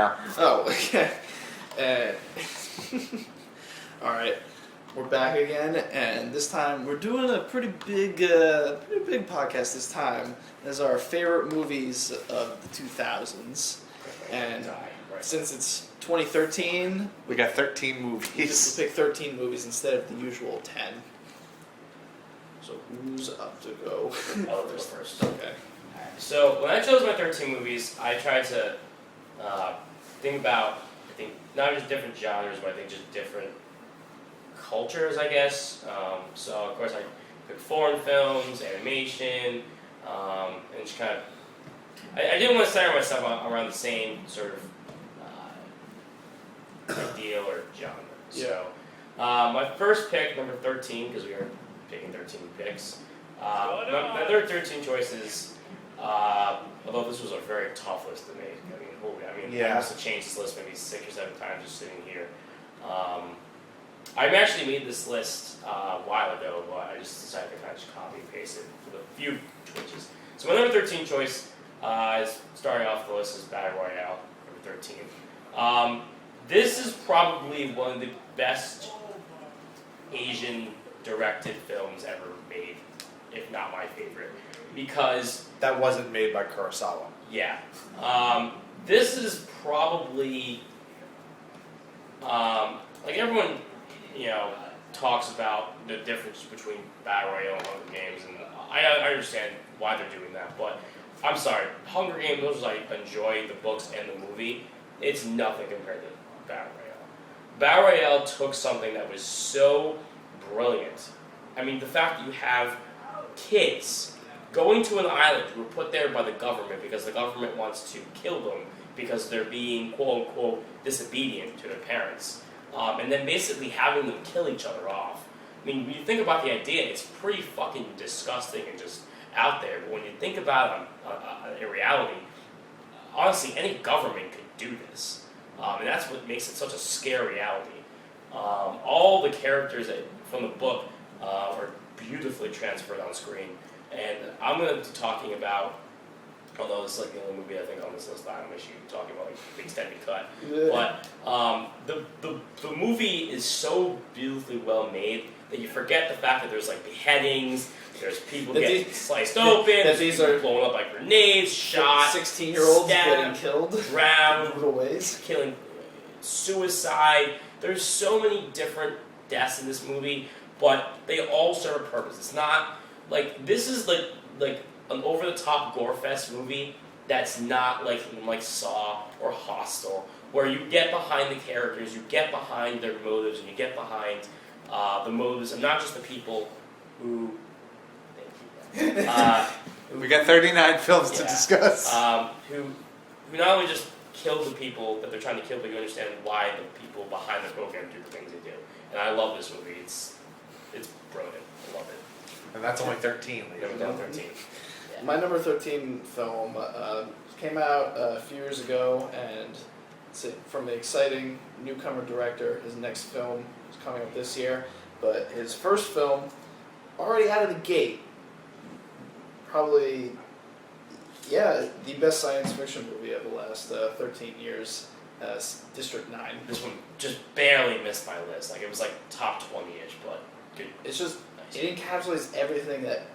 Oh, okay. All right, we're back again, and this time we're doing a pretty big podcast. This time, as our favorite movies of the 2000s, and since it's 2013, We got 13 we movies. picked 13 movies instead of the usual 10. So who's up to go? I'll go first. Okay. So when I chose my 13 movies, I tried to think about, not just different genres, but I think just different cultures, I guess. So of course I picked foreign films, animation, and just kind of, I didn't want to center myself around the same sort of ideal or genre. So my first pick, number 13, because we are picking 13 picks. My other 13 choices, although this was a very tough list to make. I must have changed this list maybe 6 or 7 times just sitting here. I actually made this list a while ago, but I just decided to kind of just copy and paste it with a few changes. So my number 13 choice is starting off the list is Battle Royale, number 13. This is probably one of the best Asian directed films ever made, if not my favorite, because That wasn't made by Kurosawa. this is probably like everyone talks about the difference between Battle Royale and Hunger Games, and I understand why they're doing that, but I'm sorry, Hunger Games, those I enjoy the books and the movie, it's nothing compared to Battle Royale. Battle Royale took something that was so brilliant. I mean, the fact that you have kids going to an island who were put there by the government because the government wants to kill them because they're being quote-unquote disobedient to their parents. And then basically having them kill each other off. I mean, when you think about the idea, it's pretty fucking disgusting and just out there. But when you think about it in reality, honestly, any government could do this. And that's what makes it such a scary reality. All the characters from the book are beautifully transferred on screen. And I'm going to be talking about, although this is like the only movie I think on this list that I'm actually talking about, like the extended cut. But the movie is so beautifully well made that you forget the fact that there's like beheadings, there's people getting sliced open, there's people blowing up by grenades, shot, 16-year-olds getting killed, drowned, brutal ways, killing, suicide. There's so many different deaths in this movie, but they all serve a purpose. It's not like this is like an over-the-top gore-fest movie that's not like Saw or Hostel, where you get behind the characters, you get behind their motives, and you get behind the motives of not just the people who. Thank you. We got 39 films to discuss. Who not only just kill the people that they're trying to kill, but you understand why the people behind the program do the things they do. And I love this movie. It's brilliant. I love it. And that's only 13. Number 13. My number 13 film came out a few years ago, and it's from the exciting newcomer director. His next film is coming up this year, but his first film, already out of the gate, probably, the best science fiction movie of the last 13 years, District 9. This one just barely missed my list. Like, it was like top 20-ish, but good. It's just, it encapsulates everything that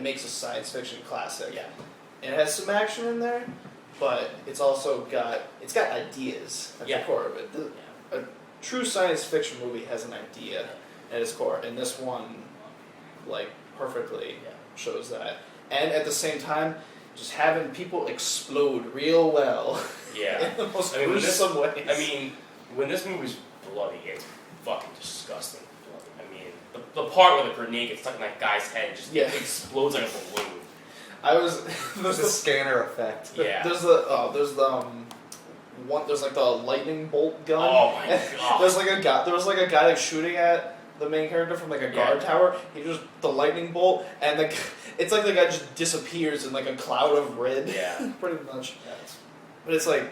makes a science fiction classic. Yeah. It has some action in there, but it's also got ideas at the core of it. A true science fiction movie has an idea at its core, and this one, like, perfectly shows that. And at the same time, just having people explode real well. Yeah. In the most gruesome ways. I mean, when this movie's bloody, it's fucking disgusting. The part where the grenade gets stuck in that guy's head and just explodes like a balloon. There's the scanner effect. Yeah. There's like the lightning bolt gun. Oh my god. There was like a guy like shooting at the main character from like a guard tower. He just the lightning bolt, and it's like the guy just disappears in like a cloud of red. Yeah. Pretty much. But it's like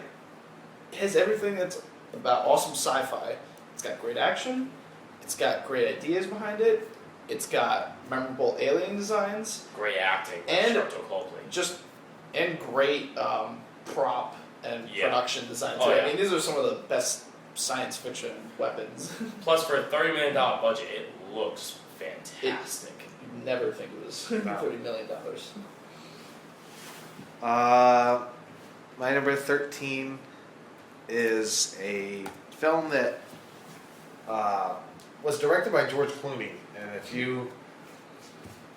it has everything that's about awesome sci-fi. It's got great action. It's got great ideas behind it. It's got memorable alien designs. Great acting. And Sharpto Copley. and great prop and Yeah. production design. Oh, too. yeah. I mean, these are some of the best science fiction weapons. Plus, for a $30 million budget, it looks fantastic. You'd never think it was $30 million. My number 13 is a film that was directed by George Clooney. And if you...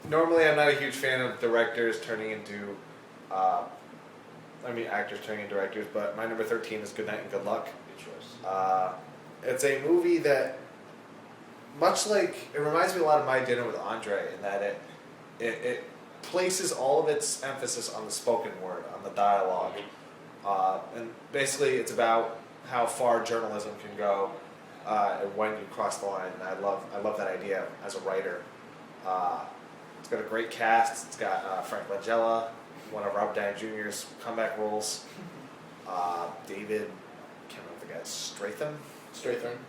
Normally, I'm not a huge fan of directors turning into... actors turning into directors, but my number 13 is Good Night and Good Luck. Good choice. It's a movie that, much like... It reminds me a lot of My Dinner with Andre in that it places all of its emphasis on the spoken word, on the dialogue. And basically, it's about how far journalism can go and when you cross the line. And I love that idea as a writer. It's got a great cast. It's got Frank Langella, one of Robert Downey Jr.'s comeback roles. David, can't remember the guy's Strathern.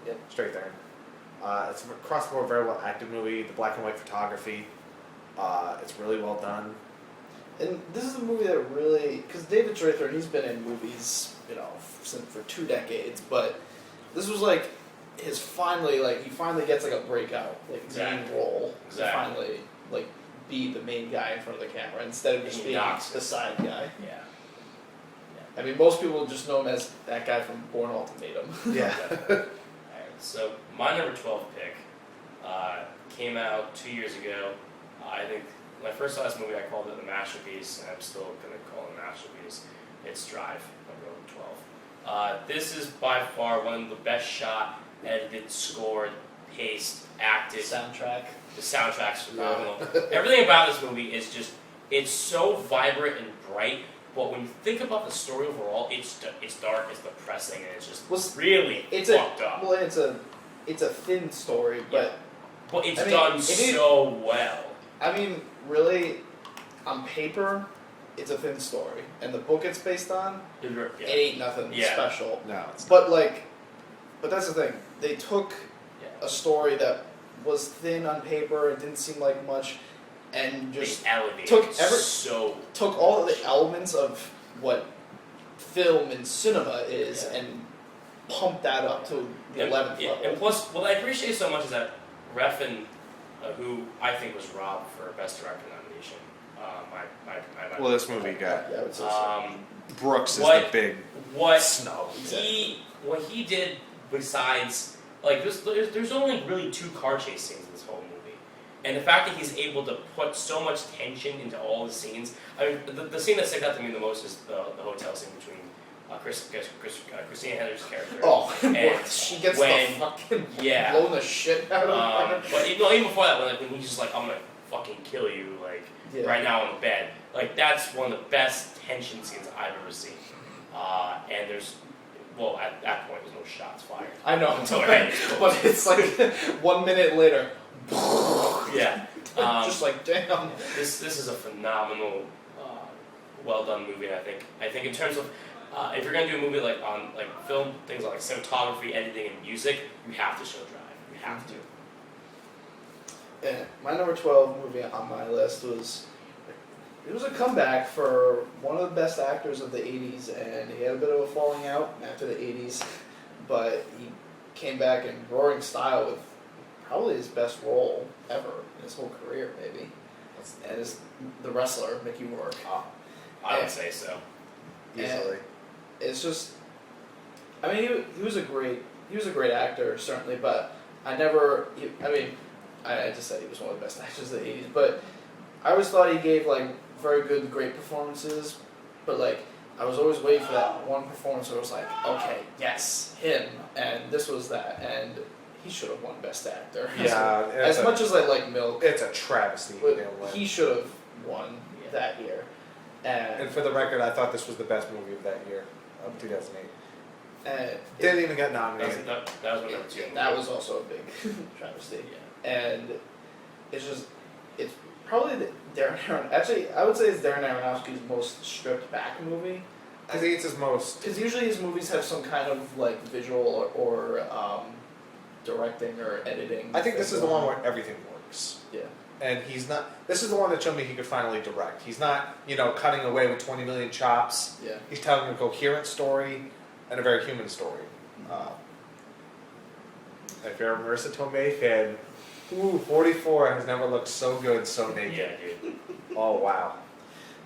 Yep. Strathern. It's across the board, very well acted movie. The black and white photography. It's really well done. And this is a movie that really, because David Strathern, he's been in movies, for 2 decades, but this was like his he finally gets like a breakout, main role to finally be the main guy in front of the camera instead of just being the side guy. Yeah. I mean, most people just know him as that guy from Born Ultimatum. Yeah. Alright, so my number 12 pick came out 2 years ago. I think when I first saw this movie, I called it a masterpiece, and I'm still going to call it a masterpiece. It's Drive, number 12. This is by far one of the best shot, edited, scored, paced, acted. Soundtrack. The soundtrack's phenomenal. Everything about this movie is just, it's so vibrant and bright, but when you think about the story overall, it's dark, it's depressing, and it's just really fucked up. Well, it's a thin story, but it's done so well. I mean, really, on paper, it's a thin story, and the book it's based on, it ain't nothing special. No, it's not. But that's the thing. They took a story that was thin on paper and didn't seem like much, and just took all of the elements of what film and cinema is and pumped that up to the 11th level. And plus, what I appreciate so much is that Refn, who I think was robbed for Best Director nomination. Well, this movie got I would say so. Brooks is the big snub. What he did besides there's only really 2 car chase scenes in this whole movie, and the fact that he's able to put so much tension into all the scenes. I mean, the scene that stuck out to me the most is the hotel scene between Christina Hender's character. Oh, and she gets when, the fucking blown the shit out of her. But even before that, when he's just like, I'm gonna fucking kill you, right now on the bed. That's one of the best tension scenes I've ever seen. And at that point, there's no shots fired. I know, until her head but it's like 1 minute later. Yeah. Just damn. This is a phenomenal, well done movie. And I think in terms of if you're gonna do a movie on film things like cinematography, editing, and music, you have to show Drive. You have to. And my number 12 movie on my list was a comeback for one of the best actors of the 80s, and he had a bit of a falling out after the 80s, but he came back in roaring style with probably his best role ever in his whole career, maybe. And it's the wrestler, Mickey Rourke. I would say so. Easily. It's just, I mean, he was a great actor, certainly, but I just said he was one of the best actors of the 80s, but I always thought he gave very good, great performances, but I was always waiting for that one performance where it was okay, yes, him, and this was that, and he should have won Best Actor. Yeah. As much as I like Milk, it's a travesty. He should have won that year. And for the record, I thought this was the best movie of that year, of 2008. Didn't even get nominated. That was my number 2. That was also a big travesty. Yeah. And it's probably Darren Aronofsky. Actually, I would say it's Darren Aronofsky's most stripped back movie. I think it's his most. Because usually his movies have some kind of visual or directing or editing. I think this is the one where everything works. Yeah. and he's not. This is the one that showed me he could finally direct. He's not, cutting away with 20 million chops. Yeah. He's telling a coherent story and a very human story. If you're a Marissa Tomei fan, 44 has never looked so good, so naked. Yeah, dude. Oh wow.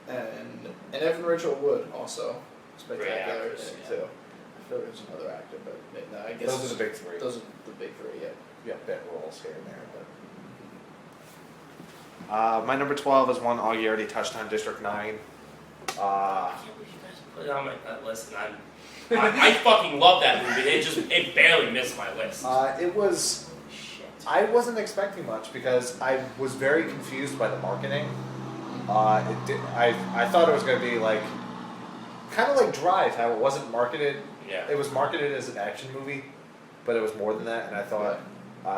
And Evan Rachel Wood also spectacular Great actress, too. I feel like there's another actor, but no, I guess Those are the big three. Those are the big three. Yeah. Yeah, bit roles here and there, but. My number 12 is one Augie already touched on, District 9. I can't believe you guys put it on that list, and I fucking love that movie. It barely missed my list. It was. Shit. I wasn't expecting much because I was very confused by the marketing. I thought it was going to be like, kind of like Drive, how it wasn't marketed. Yeah. It was marketed as an action movie, but it was more than that. And I thought,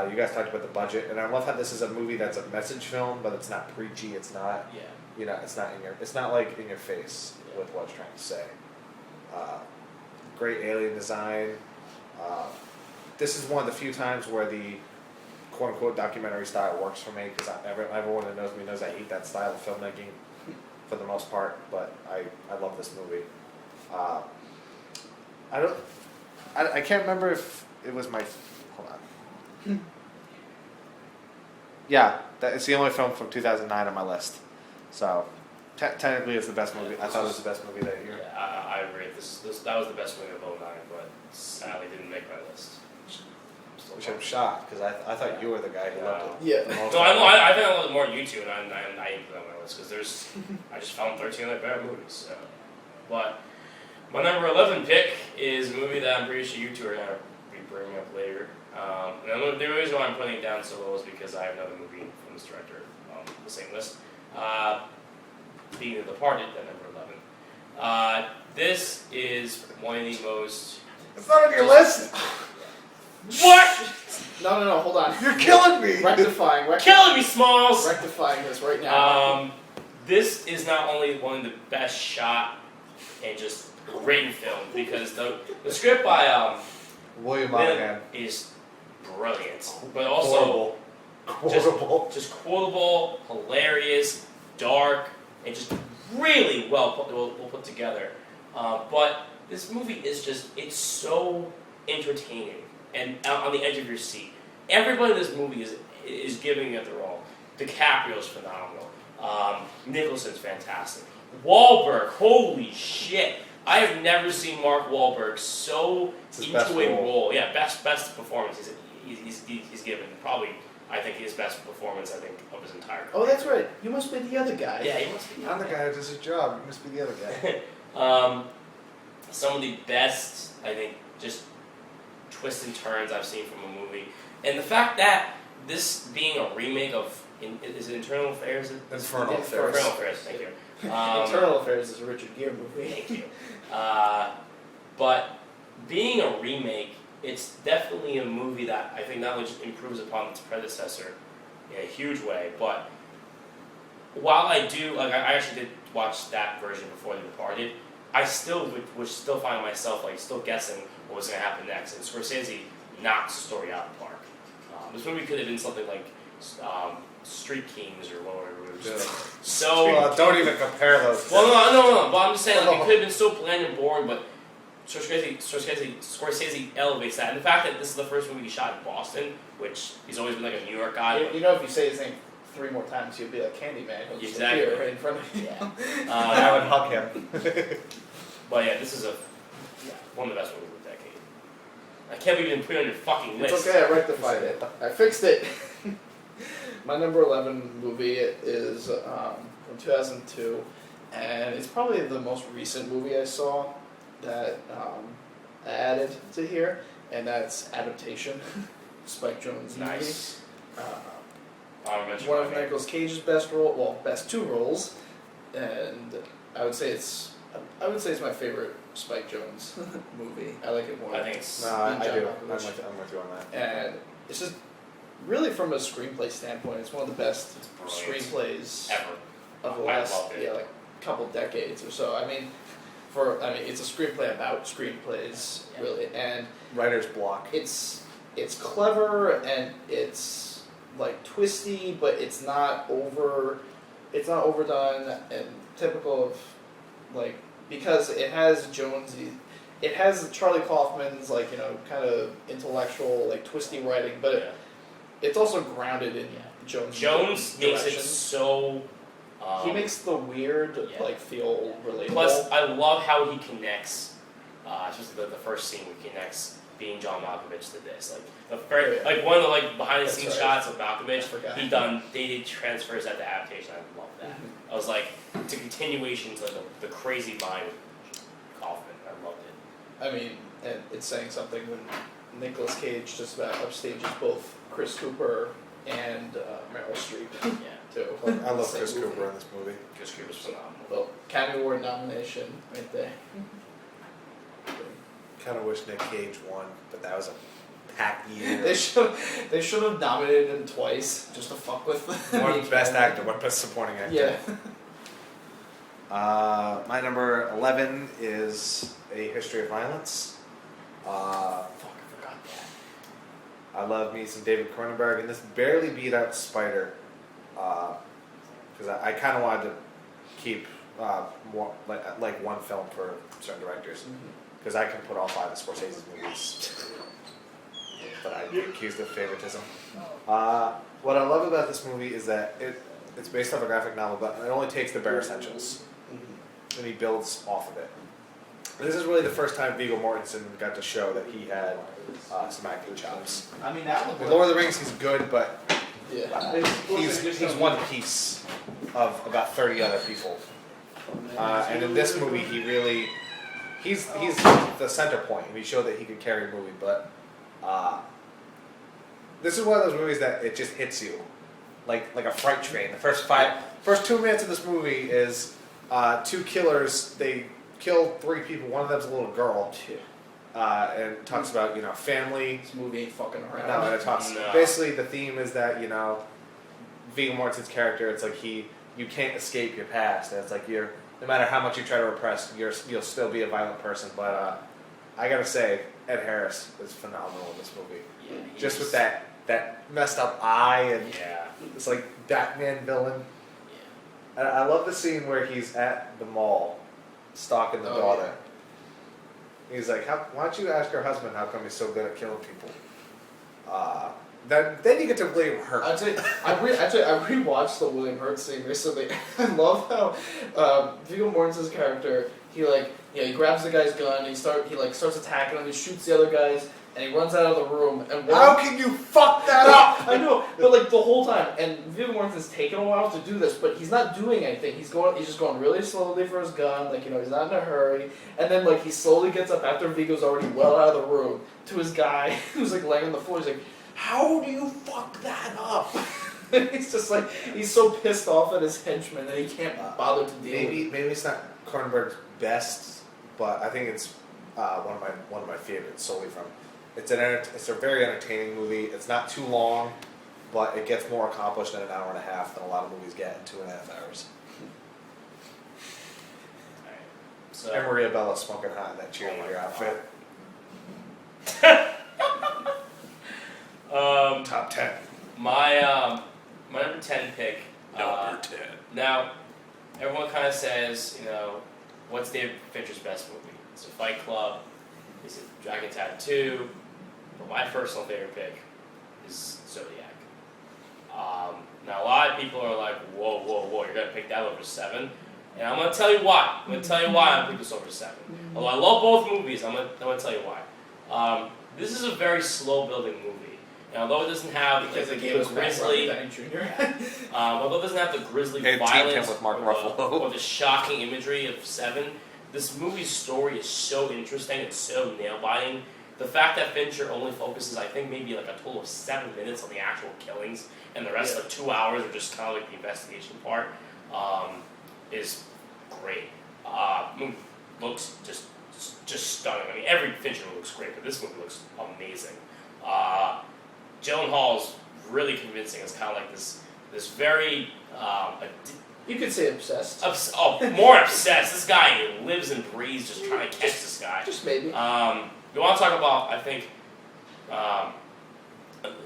you guys talked about the budget, and I love how this is a movie that's a message film, but it's not preachy. It's not, Yeah. it's not like in your face with what it's trying to say. Great alien design. This is one of the few times where the quote-unquote documentary style works for me, because everyone that knows me knows I hate that style of filmmaking for the most part, but I love this movie. I can't remember if it was my, hold on. Yeah, it's the only film from 2009 on my list, so technically it's the best movie. I thought it was the best movie that year. Yeah, I agree. That was the best movie of 2009, but sadly didn't make my list. Which I'm shocked, because I thought you were the guy who loved it. Yeah. the most. No, I know. I think I loved it more than you two, and I didn't put it on my list because I just found 13 other better movies. So. But my number 11 pick is a movie that I'm pretty sure you two are gonna be bringing up later. And the reason why I'm putting it down so low is because I have another movie from this director on the same list. Being The Departed at number 11. This is one of the most. It's not on your list. What? No, hold on. You're killing me. Rectifying Killing me, Smalls. rectifying this right now. This is not only one of the best shot and just written film because the script by William Lin Monahan. is brilliant, but also Quotable. just quotable, hilarious, dark, and just really well put together. But this movie is it's so entertaining and on the edge of your seat. Everybody in this movie is giving it their all. DiCaprio's phenomenal. Nicholson's fantastic. Wahlberg, holy shit! I have never seen Mark Wahlberg so into a role. Yeah, best performance he's given. Probably, I think his best performance. I think of his entire career. Oh, that's right. You must be the other guy. Yeah, he must be. I'm the guy who does his job. You must be the other guy. Some of the best, I think, just twists and turns I've seen from a movie, and the fact that this being a remake of is it Internal Affairs? Infernal Affairs. Infernal Affairs. Thank you. Internal Affairs is a Richard Gere movie. Thank you. But being a remake, it's definitely a movie that I think not only just improves upon its predecessor in a huge way, but while I do, I actually did watch that version before The Departed, I still would still find myself still guessing what was going to happen next. And Scorsese knocks the story out of the park. This movie could have been something like Street Kings or whatever. It was just so don't even compare those. well, no. But I'm just saying, it could have been so bland and boring, but Scorsese elevates that. And the fact that this is the first movie he shot in Boston, which he's always been a New York guy. You know, if you say his name 3 more times, you'll be like Candyman. He'll just appear right in front of you. Yeah. I would hug him. But yeah, this is one of the best movies of the decade. I can't believe you didn't put it on your fucking list. It's okay, I rectified it. I fixed it. My number 11 movie is from 2002, and it's probably the most recent movie I saw that I added to here, and that's Adaptation, Spike Jonze Nice. movie. One of Nicolas Cage's best 2 roles, and I would say it's my favorite Spike Jonze movie. I like it more. I think it's. No, I do. I'm Malkovich. with you on that. And it's just really from a screenplay standpoint, it's one of the best screenplays Ever. of the I last loved it. couple decades or so. I mean, it's a screenplay about screenplays, really, and Writer's block. it's clever and it's like twisty, but it's not overdone and typical of like because it has Jonesy. It has Charlie Kaufman's like kind of intellectual like twisty writing, but it's also grounded in Jones. Jones makes it direction. so. He makes the weird like feel relatable. Plus, I love how he connects, especially the first scene where he connects being John Malkovich to this. Like the first, like one of the like behind the scenes shots of Malkovich. He done dated transfers at the adaptation. I love that. I was like, it's a continuation to the crazy mind of Kaufman. I loved it. I mean, and it's saying something when Nicolas Cage just about upstages both Chris Cooper and Meryl Streep. Too. I love Chris Cooper in this movie. Chris Cooper's phenomenal. Well, Academy Award nomination right there. Kind of wish Nick Cage won, but that was a packed year. They should have nominated him twice just to fuck with. One best actor, one best supporting actor. Yeah. My number 11 is A History of Violence. Fuck, I forgot that. I love me some David Cronenberg, and this barely beat out Spider, because I kind of wanted to keep more, like one film for certain directors, because I can put all 5 of Scorsese's movies, but I get accused of favoritism. What I love about this movie is that it's based off a graphic novel, but it only takes the bare essentials, and he builds off of it. This is really the first time Viggo Mortensen got to show that he had some acting chops. I mean, that In Lord of the Rings, he's good, but yeah. he's one piece of about 30 other people. And in this movie, he's the center point, and he showed that he could carry a movie. But this is one of those movies that it just hits you, like a freight train. The first 2 minutes of this movie is 2 killers. They kill 3 people. One of them's a little girl. And it talks about family. This movie ain't fucking around. No, and it talks. Basically, the theme is that Viggo Mortensen's character. It's like you can't escape your past. And it's like no matter how much you try to repress, you'll still be a violent person. But I gotta say, Ed Harris is phenomenal in this movie. Yeah, Just with that messed up eye and it's like Batman villain. And I love the scene where he's at the mall, stalking the daughter. Yeah. He's like, why don't you ask her husband how come he's so good at killing people? Then you get to blame her. I rewatched the William Hurt scene recently. I love how Viggo Mortensen's character, he grabs the guy's gun, and he starts attacking him, he shoots the other guys, and he runs out of the room. And how can you fuck that up? I know, but the whole time, and Viggo Mortensen's taken a while to do this, but he's not doing anything. He's just going really slowly for his gun, he's not in a hurry. And then he slowly gets up after Viggo's already well out of the room to his guy who's laying on the floor. He's like, how do you fuck that up? He's just he's so pissed off at his henchman that he can't bother to deal with it. Maybe it's not Cronenberg's best, but I think it's one of my favorites solely from. It's a very entertaining movie. It's not too long, but it gets more accomplished in an hour and a half than a lot of movies get in 2.5 hours. Alright. So And Maria Bella smoking hot in that cheerleader outfit. Top 10. My number 10 pick. Number 10. Now, everyone kind of says, what's David Fincher's best movie? Is it Fight Club? Is it Dragon Tattoo? But my personal favorite pick is Zodiac. Now, a lot of people are like, whoa, you're going to pick that over 7? And I'm going to tell you why. I'm going to tell you why I'm picking this over 7. Although I love both movies, I'm going to tell you why. This is a very slow-building movie. And although it doesn't have the grisly, although it doesn't have the grisly violence with Mark Ruffalo. or the shocking imagery of 7, this movie's story is so interesting. It's so nail-biting. The fact that Fincher only focuses, I think, maybe a total of 7 minutes on the actual killings, and the rest of 2 hours are just kind of the investigation part, is great. Looks just stunning. I mean, every Fincher movie looks great, but this movie looks amazing. Gyllenhaal's really convincing. It's kind of this very You could say obsessed. More obsessed. This guy lives and breathes just trying to catch this guy. Just maybe. You want to talk about, I think,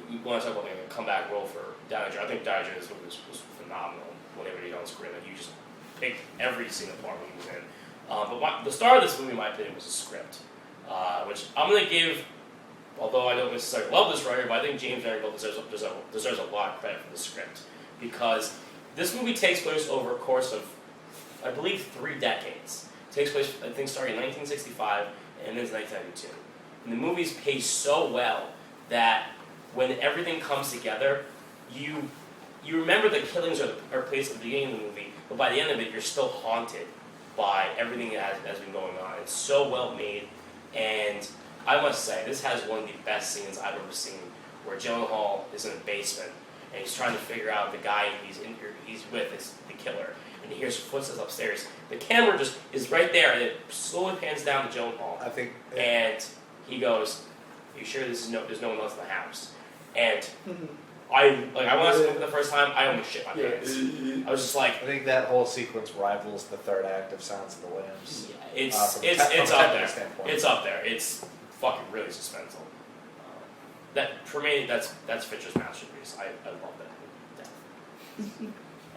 you want to talk about like a comeback role for Downey Jr. I think Downey Jr. in this movie was phenomenal whenever he's on screen. Like, you just picked every single part when he was in. But the star of this movie, in my opinion, was the script, which I'm going to give, although I don't necessarily love this writer, but I think James Mangold deserves a lot of credit for the script, because this movie takes place over a course of, I believe, 3 decades. It takes place, I think, starting in 1965 and ends in 1992. And the movie's paced so well that when everything comes together, you remember the killings are placed at the beginning of the movie, but by the end of it, you're still haunted by everything that has been going on. It's so well made, and I must say, this has one of the best scenes I've ever seen, where Gyllenhaal is in a basement, and he's trying to figure out the guy he's with is the killer, and he hears footsteps upstairs. The camera just is right there, and it slowly pans down to Gyllenhaal, I think. and he goes, "Are you sure there's no one else in the house?" And when I watched it the first time, I almost shit my pants. I was just like, I think that whole sequence rivals the third act of Silence of the Lambs. yeah, it's from a up there. standpoint. It's up there. It's fucking really suspenseful. That for me, that's Fincher's masterpiece. I love that.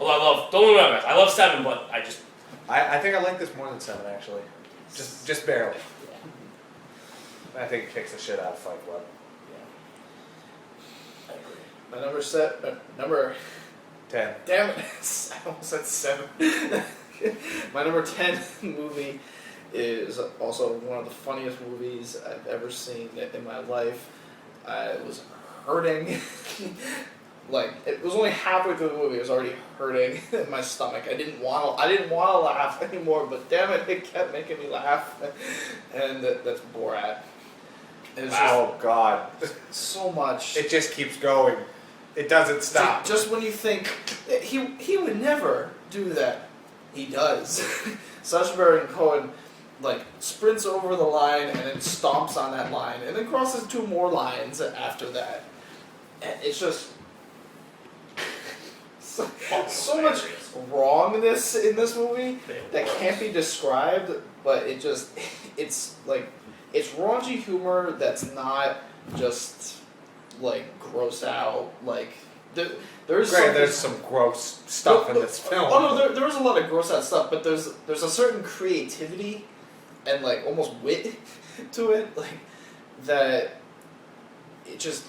I love. Don't look at me. I love 7, but I just. I think I like this more than 7 actually. Just barely. Yeah. I think it kicks the shit out of Fight Club. Yeah. I agree. My number 10. damn it, I almost said 7. My number 10 movie is also one of the funniest movies I've ever seen in my life. I was hurting. Like, it was only halfway through the movie, it was already hurting in my stomach. I didn't want to laugh anymore, but damn it kept making me laugh. And that's Borat. It's Oh God! just so much. It just keeps going. It doesn't stop. Just when you think he would never do that, he does. Sacha Baron Cohen like sprints over the line and then stomps on that line and then crosses 2 more lines after that. And it's just so much wrongness in this movie that can't be described, but it's like, it's raunchy humor that's not just like gross out, like there's some gross stuff in this film. Oh no, there is a lot of gross out stuff, but there's a certain creativity and like almost wit to it, like that. It just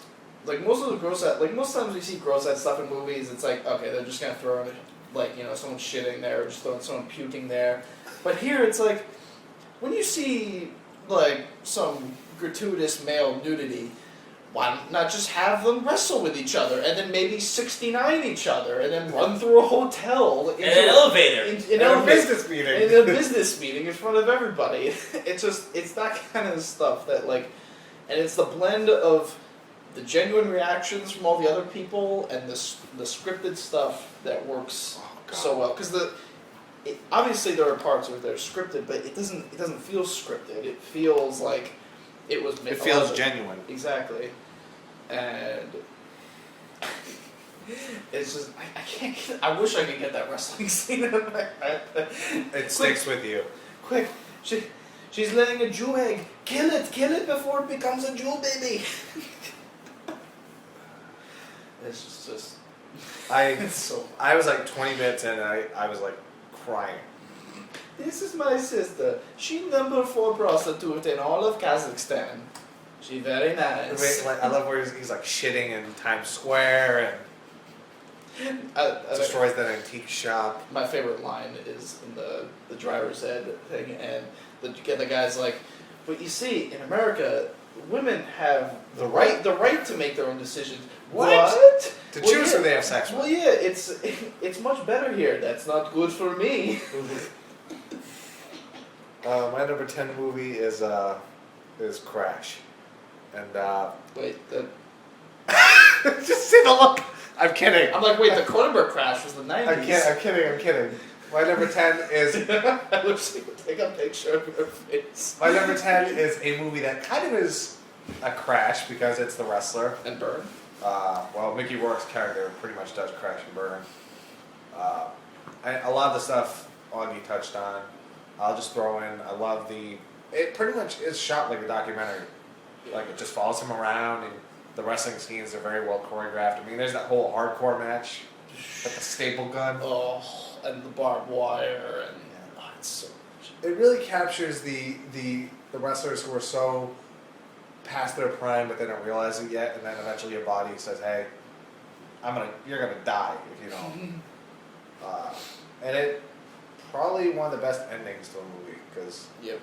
like most of the gross out, like most times we see gross out stuff in movies, it's like, okay, they're just gonna throw in like, you know, someone shitting there or just throwing someone puking there, but here it's like when you see like some gratuitous male nudity, why not just have them wrestle with each other and then maybe 69 each other and then run through a hotel in an elevator, in a business meeting, in a business meeting in front of everybody. It's that kind of stuff that like, and it's the blend of the genuine reactions from all the other people and the scripted stuff that works so well, because obviously there are parts where they're scripted, but it doesn't feel scripted. It feels like it was. It feels genuine. Exactly, and it's just I can't. I wish I could get that wrestling scene in my head. It sticks with you. Quick, she's laying a Jew egg. Kill it before it becomes a Jew baby. It's just. It's so. I was like 20 minutes in, and I was like crying. This is my sister. She number 4 prostitute in all of Kazakhstan. She very nice. I love where he's like shitting in Times Square and destroys that antique shop. My favorite line is in the driver's ed thing, and the guy's like, "But you see, in America, women have the right to make their own decisions." What? To choose who they have sex with. Well, yeah, it's much better here. That's not good for me. My number 10 movie is Crash, and Wait, just see the look. I'm kidding. I'm like, wait, the Cronenberg crash was the 90s. I'm kidding. My number 10 is. I wish you could take a picture of your face. My number 10 is a movie that kind of is a crash because it's The Wrestler. And Burn. Well, Mickey Rourke's character pretty much does crash and burn. A lot of the stuff Augie touched on, I'll just throw in. I love it pretty much is shot like a documentary. Like it just follows him around and The wrestling scenes are very well choreographed. I mean, there's that whole hardcore match with the staple gun. Oh, and the barbed wire, and it's so. It really captures the wrestlers who are so past their prime, but they don't realize it yet, and then eventually your body says, "Hey, you're gonna die if you don't." And it probably one of the best endings to a movie because Yep.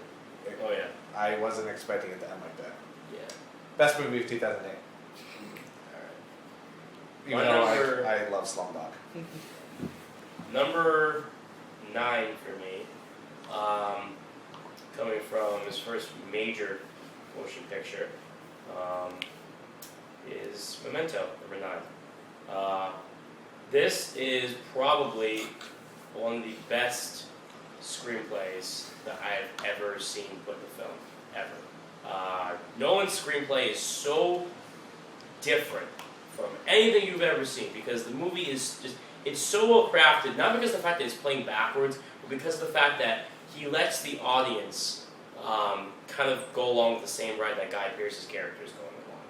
Oh yeah. I wasn't expecting it to end like that. Yeah. Best movie of 2008. Alright. Even My though number- I love Slumdog. Number 9 for me, coming from his first major motion picture, is Memento, number 9. This is probably one of the best screenplays that I've ever seen put in the film, ever. Nolan's screenplay is so different from anything you've ever seen because the movie is just, it's so well crafted, not because of the fact that it's playing backwards, but because of the fact that he lets the audience kind of go along with the same ride that Guy Pearce's character is going along.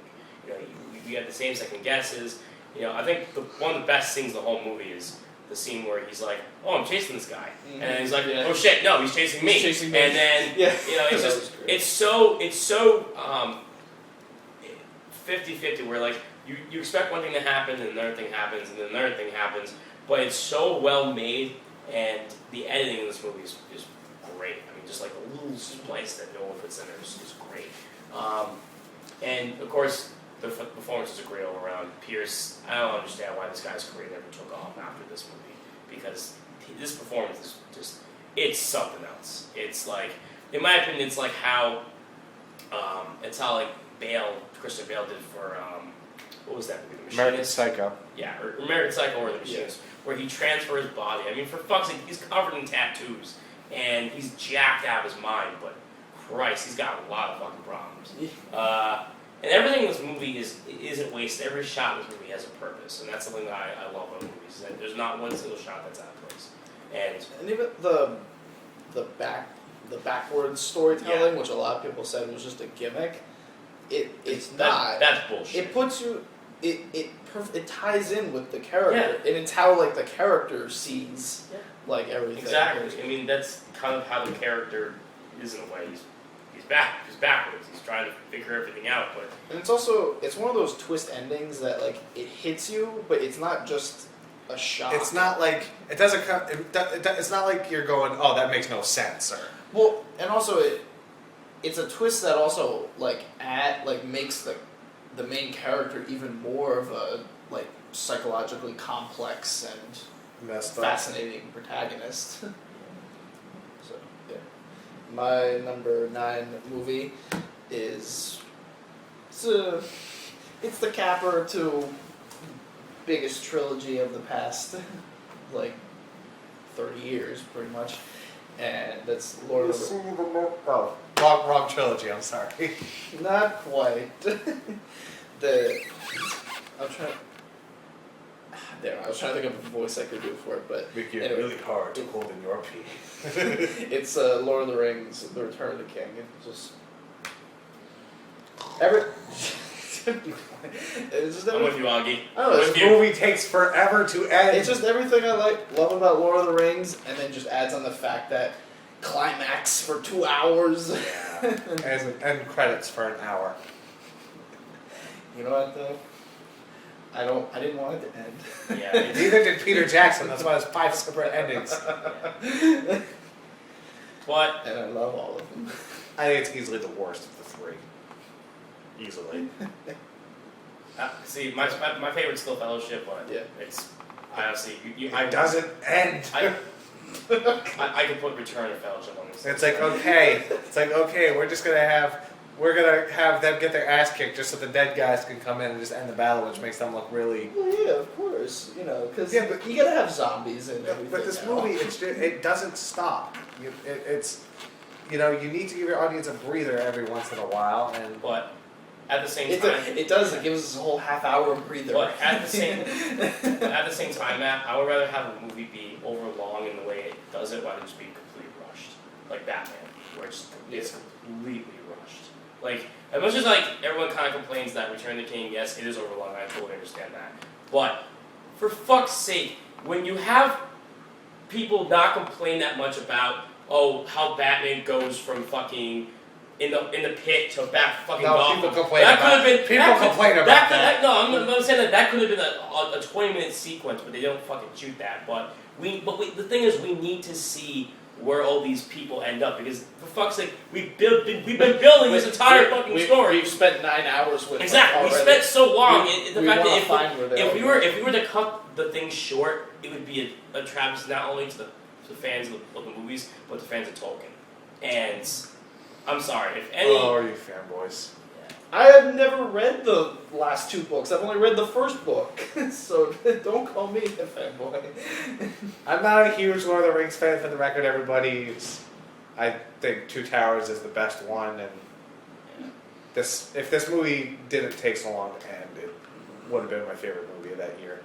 You know, you get the same second guesses. You know, I think one of the best scenes in the whole movie is the scene where he's like, "Oh, I'm chasing this guy," and then he's like, "Oh shit, no, he's chasing me." He's chasing me. And then Yeah. you know, it's That just was great. it's so 50-50 where like you expect one thing to happen and another thing happens and then another thing happens, but it's so well made and the editing in this movie is great. I mean, just like the little splice that Nolan puts in there is great. And of course, the performances are great all around. Pierce, I don't understand why this guy's career never took off after this movie because this performance is just, it's something else. It's like, in my opinion, it's like how, it's how like Christian Bale did for, what was that movie? The American Machinist? Psycho. Yeah, or American Psycho or The Machinist, where he transfers body. I mean, for fuck's sake, he's covered in tattoos, and he's jacked out of his mind, but Christ, he's got a lot of fucking problems. And everything in this movie isn't wasted. Every shot in this movie has a purpose, and that's something that I love about movies, is that there's not one single shot that's out of place. And even the backwards storytelling, which a lot of people said was just a gimmick, it's not. That's bullshit. It puts you. It ties in with the character, and it's how like the character sees like everything. Exactly. I mean, that's kind of how the character is in a way. He's backwards. He's trying to figure everything out, but And it's one of those twist endings that like it hits you, but it's not just a shock. It's not like it doesn't come. It's not like you're going, "Oh, that makes no sense." Or Well, and also it's a twist that also makes the main character even more of a like psychologically complex and messed up. fascinating protagonist. So yeah, my number 9 movie is it's the capper to biggest trilogy of the past like 30 years pretty much, and that's Lord of the Wrong trilogy. I'm sorry. Not quite. I'm trying. Damn, I was trying to think of a voice I could do for it, but Make it anyway. really hard to hold in your pee. It's Lord of the Rings: The Return of the King. It's just every. It's just I'm with you, Augie. I don't know. This movie takes forever to end. It's just everything I love about Lord of the Rings, and then just adds on the fact that climax for 2 hours. Yeah. and credits for an hour. You know what though? I didn't want it to end. Yeah, it's- Neither did Peter Jackson. That's why there's 5 separate endings. yeah. But And I love all of them. I think it's easily the worst of the 3. Easily. see, my favorite's still Fellowship, but Yeah. it's I honestly It doesn't end. I could put Return of Fellowship on this. It's like okay. We're gonna have them get their ass kicked just so the dead guys can come in and just end the battle, which makes them look really. Well, yeah, of course, because Yeah, but- you gotta have zombies and everything. But this now. movie, it doesn't stop. It's you need to give your audience a breather every once in a while, and But at the same It time, does. It gives us a whole half-hour breather. but at the same time, Matt, I would rather have a movie be overlong in the way it does it, rather than just be completely rushed, like Batman, where it's completely rushed. Like As much as like everyone kind of complains that Return of the King, yes, it is overlong. I totally understand that. But for fuck's sake, when you have people not complain that much about how Batman goes from fucking in the pit to back fucking Gotham. People complain about that. No, I'm saying that could have been a 20-minute sequence, but they don't fucking shoot that. But the thing is, we need to see where all these people end up, because for fuck's sake, we've been building this entire fucking story. We've spent 9 hours with exactly. We spent so long. The fact that if we were to cut the thing short, it would be a travesty not only to the fans of the movies, but the fans of Tolkien. And I'm sorry if any. Oh, you fanboys. I have never read the last 2 books. I've only read the first book, so don't call me a fanboy. I'm not a huge Lord of the Rings fan, for the record, everybody. I think Two Towers is the best one, and if this movie didn't take so long to end, it would have been my favorite movie of that year.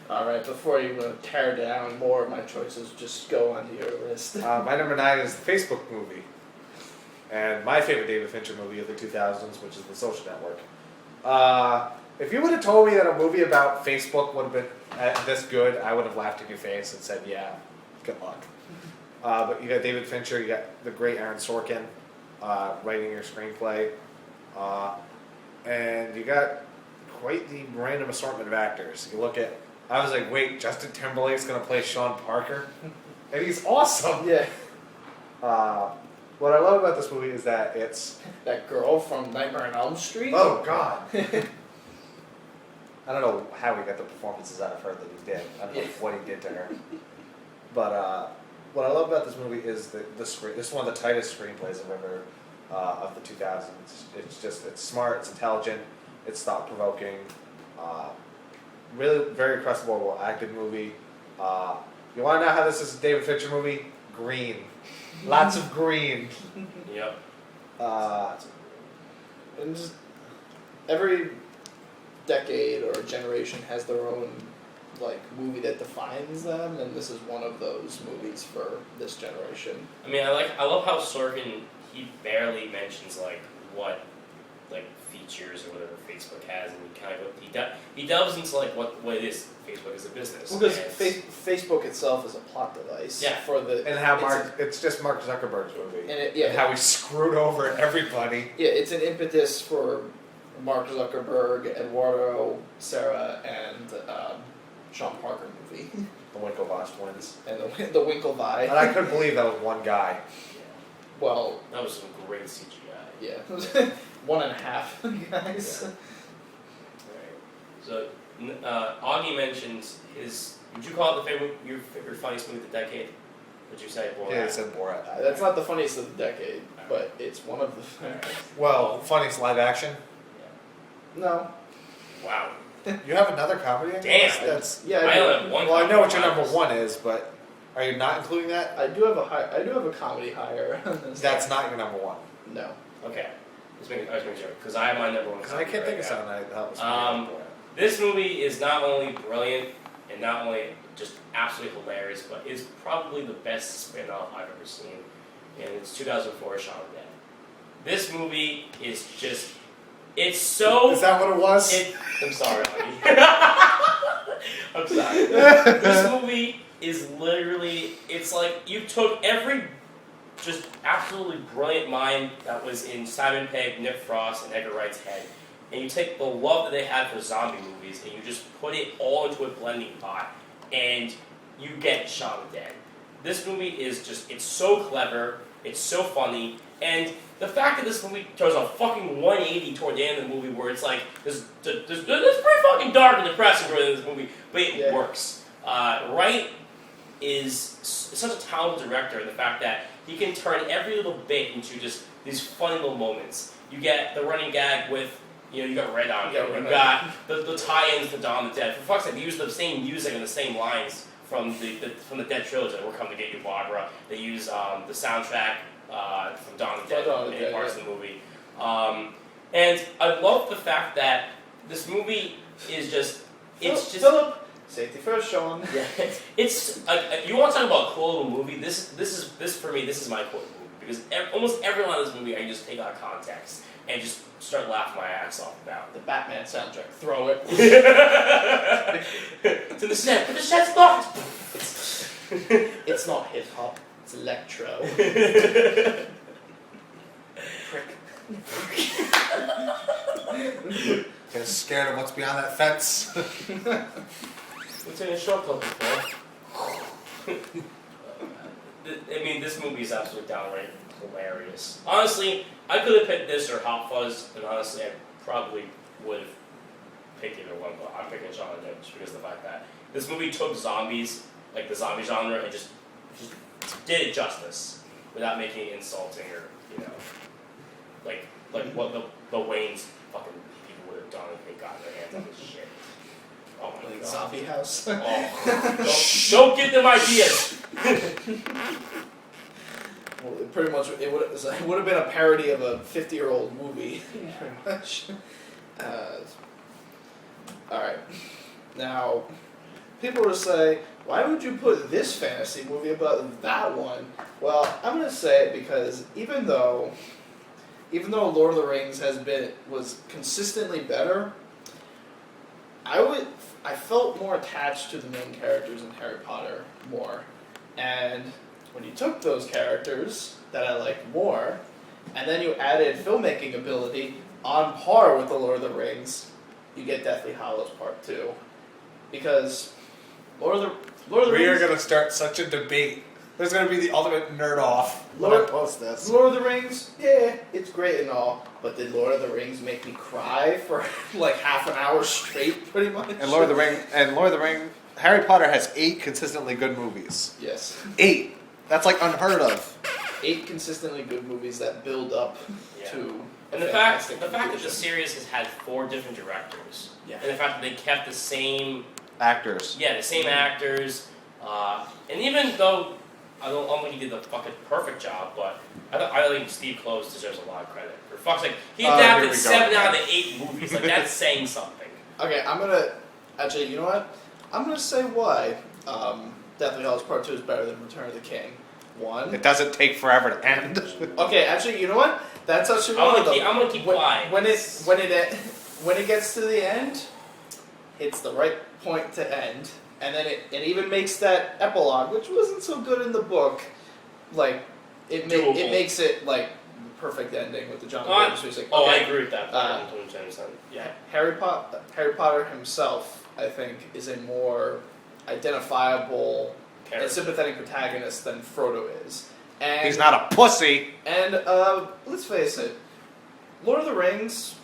Alright, before you tear down more of my choices, just go onto your list. My number 9 is the Facebook movie. And my favorite David Fincher movie of the 2000s, which is The Social Network. If you would have told me that a movie about Facebook would have been this good, I would have laughed in your face and said, yeah, good luck. But you got David Fincher, you got the great Aaron Sorkin writing your screenplay. And you got quite the random assortment of actors. You look at, I was like, wait, Justin Timberlake's going to play Sean Parker? And he's awesome! Yeah. What I love about this movie is that it's... That girl from Nightmare on Elm Street? Oh, God. I don't know how he got the performances out of her that he did. I don't know what he did to her. But what I love about this movie is the screen. This is one of the tightest screenplays I've ever of the 2000s. It's smart, it's intelligent, it's thought-provoking. Really very across-the-board acted movie. You want to know how this is a David Fincher movie? Green. Lots of green. Yep. And just every decade or generation has their own movie that defines them, and this is one of those movies for this generation. I mean, I love how Sorkin, he barely mentions what features or whatever Facebook has, and he kind of he delves into what it is Facebook as a business. Well, because Facebook itself is a plot device. Yeah. For the And how it's just Mark Zuckerberg's movie. And how he screwed over everybody. Yeah, it's an impetus for Mark Zuckerberg, Eduardo, Sarah, and Sean Parker movie. The Winklevoss twins. And the Winklevi. And I couldn't believe that was one guy. Well, that was some great CGI. Yeah. 1.5 guys. Yeah. Right. So, Augie mentions his. Would you call it your funniest movie of the decade? Would you say Borat? Yeah, he said Borat. That's not the funniest of the decade, but it's one of the. Well, funniest live action. Yeah. No. Wow. You have another comedy? Damn. That's yeah. I only have one. Well, I know what your number 1 is, but are you not including that? I do have a comedy higher. That's not your number 1. No. Okay. I was making sure because I have my number 1. Because I can't think of something that helps. This movie is not only brilliant and not only just absolutely hilarious, but is probably the best spin-off I've ever seen. And it's 2004 Shaun of the Dead. This movie is just. It's so. Is that what it was? I'm sorry, Augie. I'm sorry. This movie is literally. It's like you took every just absolutely brilliant mind that was in Simon Pegg, Nick Frost, and Edgar Wright's head, and you take the love that they had for zombie movies, and you just put it all into a blending pot, and you get Shaun of the Dead. This movie is just. It's so clever. It's so funny. And the fact that this movie throws a fucking 180 toward the end of the movie where it's like, there's pretty fucking dark and depressing in this movie, but it works. Wright is such a talented director in the fact that he can turn every little bit into just these funny little moments. You get the running gag with, you got Red On, you got the tie-ins to Dawn of the Dead. For fuck's sake, they use the same music and the same lines from the Dead trilogy, like We're Coming to Get You, Barbara. They use the soundtrack from Dawn of the Dead in parts of the movie. And I love the fact that this movie is just... Philip! Safety first, Sean. Yeah, it's... you want to talk about a cool little movie? This for me, this is my cool movie. because almost every line of this movie I can just take out of context and just start laughing my ass off about. The Batman soundtrack. Throw it. It's in the set, but the set's locked. It's not hip hop. It's electro. Prick. Get scared of what's beyond that fence. What's in a shortcut before? I mean, this movie is absolutely downright hilarious. Honestly, I could have picked this or Hot Fuzz, and honestly, I probably would have picked either one, but I'm picking Shaun of the Dead just because of the fact that this movie took zombies, like the zombie genre, and just did it justice without making it insulting or, you know, like what the Wayne's fucking people would have done if they got their hands on this shit. Oh my Like god. Zombie House. Oh, don't get them ideas! Well, pretty much, it would have been a parody of a 50-year-old movie, pretty much. Alright. Now, people will say, why would you put this fantasy movie about that one? Well, I'm going to say it because even though Lord of the Rings was consistently better, I felt more attached to the main characters in Harry Potter more. And when you took those characters that I liked more, and then you added filmmaking ability on par with the Lord of the Rings, you get Deathly Hallows Part 2. Because Lord of the We Rings... are going to start such a debate. There's going to be the ultimate nerd off when I post this. Lord of the Rings, yeah, it's great and all, but did Lord of the Rings make me cry for like half an hour straight, pretty much? And Lord of the Ring, Harry Potter has 8 consistently good movies. Yes. 8. That's like unheard of. 8 consistently good movies that build up Yeah. to. And the fact that the series has had 4 different directors, Yeah. and the fact that they kept the same Actors. the same actors, and even though I don't think he did the fucking perfect job, but I think Steve Kloves deserves a lot of credit. For fuck's sake, he adapted 7 out of the 8 movies. Like that's saying something. Okay, actually, you know what? I'm gonna say why Deathly Hallows Part 2 is better than Return of the King. One. It doesn't take forever to end. Okay, actually, you know what? That's actually I'm one of them. gonna keep quiet. When it gets to the end, it's the right point to end, and then it even makes that epilogue, which wasn't so good in the book, like it makes it like perfect ending with the John Williams music. I Okay. agree with that. 110%. Yeah. Harry Potter himself, I think, is a more identifiable and sympathetic protagonist than Frodo is. And He's not a pussy. And let's face it, Lord of the Rings,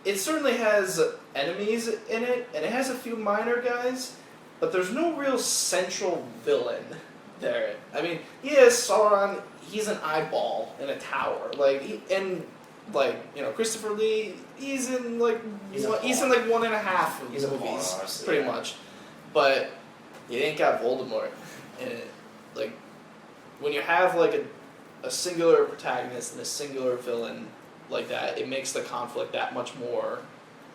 it certainly has enemies in it, and it has a few minor guys, but there's no real central villain there. I mean, Sauron, he's an eyeball in a tower, Christopher Lee, he's in like 1.5 of the movies, pretty much. But you ain't got Voldemort in it. Like, when you have like a singular protagonist and a singular villain like that, it makes the conflict that much more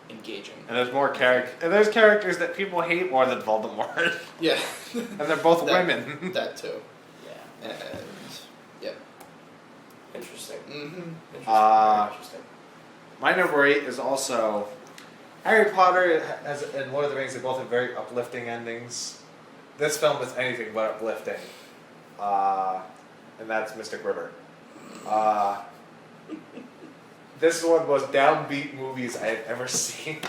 engaging. And there's more there's characters that people hate more than Voldemort. Yeah. And they're both women. That too. Yeah. And yeah. Interesting. Mm-hmm. Interesting. My number 8 is also Harry Potter and Lord of the Rings. They both have very uplifting endings. This film is anything but uplifting, and that's Mystic River. This is one of the most downbeat movies I have ever seen.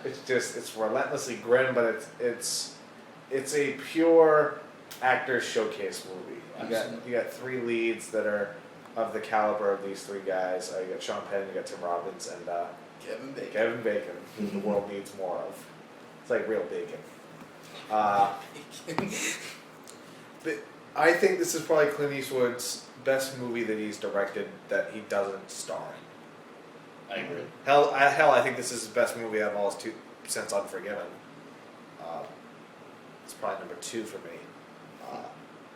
It's relentlessly grim, but it's a pure actor showcase movie. You got 3 leads that are of the caliber of these 3 guys. You got Sean Penn, you got Tim Robbins, and Kevin Bacon, who the world needs more of. It's like real bacon. But I think this is probably Clint Eastwood's best movie that he's directed that he doesn't star in. I agree. Hell, I think this is his best movie out of all his since Unforgiven. It's probably number 2 for me.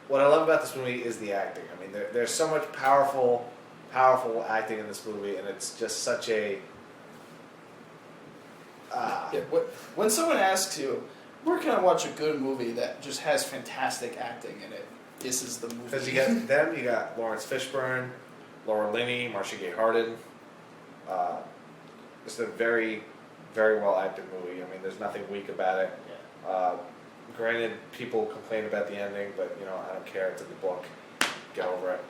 What I love about this movie is the acting. I mean, there's so much powerful acting in this movie, and it's just such a... When someone asks you, where can I watch a good movie that just has fantastic acting in it? this is the movie. Because you got them, you got Lawrence Fishburne, Laura Linney, Marcia Gay Harden. It's a very, very well acted movie. I mean, there's nothing weak about it. Yeah. Granted, people complain about the ending, but I don't care. It's in the book. Get over it.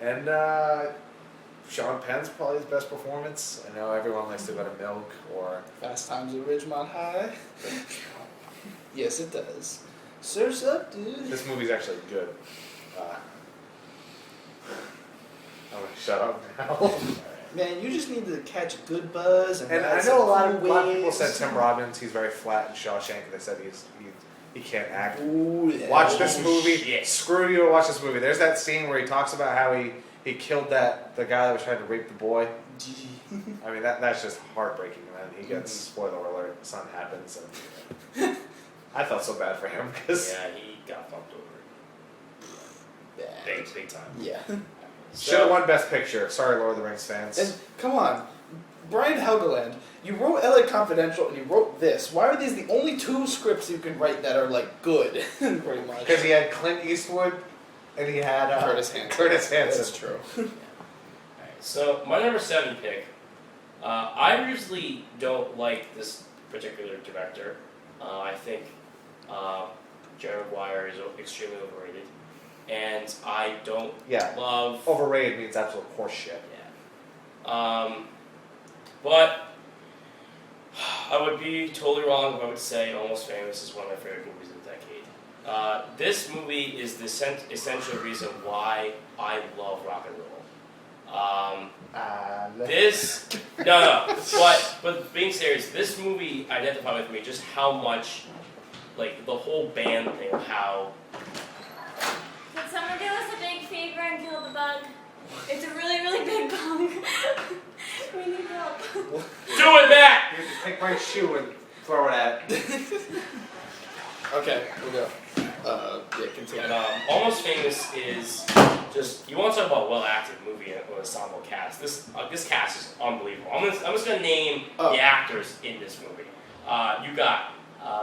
And Sean Penn's probably his best performance. I know everyone likes to go to Milk or Fast Times at Ridgemont High. Yes, it does. Surf's up, dude. this movie's actually good. I'm gonna shut up now. Man, you just need to catch a good buzz. And And I ride know some a lot of people waves. said Tim Robbins. He's very flat in Shawshank. They said he can't act. Ooh, yeah. Watch this movie. shit. Screw you. Watch this movie. There's that scene where he talks about how he killed the guy that was trying to rape the boy. I mean that's just heartbreaking. Man, he gets spoiler alert. Something happens, and I felt so bad for him because Yeah, he got fucked over. Bad. Big time. Yeah. should have won Best Picture. Sorry, Lord of the Rings fans. And come on, Brian Helgeland, you wrote LA Confidential and you wrote this. Why are these the only two scripts you can write that are like good? Pretty much. Because he had Clint Eastwood and he had Curtis Hanson. Curtis Hanson. That's true. Alright, so my number 7 pick. I usually don't like this particular director. I think Jerry Maguire is extremely overrated, and I don't Yeah. love. Overrated means absolute horse shit. Yeah. But I would be totally wrong if I would say Almost Famous is one of my favorite movies of the decade. This movie is the essential reason why I love rock and roll. But being serious, this movie identified with me just how much, like the whole band thing, how. Can someone do us a big favor and kill the bug? It's a really, really big bug. We need help. Do it, Matt! You just take my shoe and throw it at. Okay, we'll go. Yeah, continue. And, Almost Famous is just, you want to talk about a well-acted movie with an ensemble cast. This cast is unbelievable. I'm just going to name the actors in this movie. You got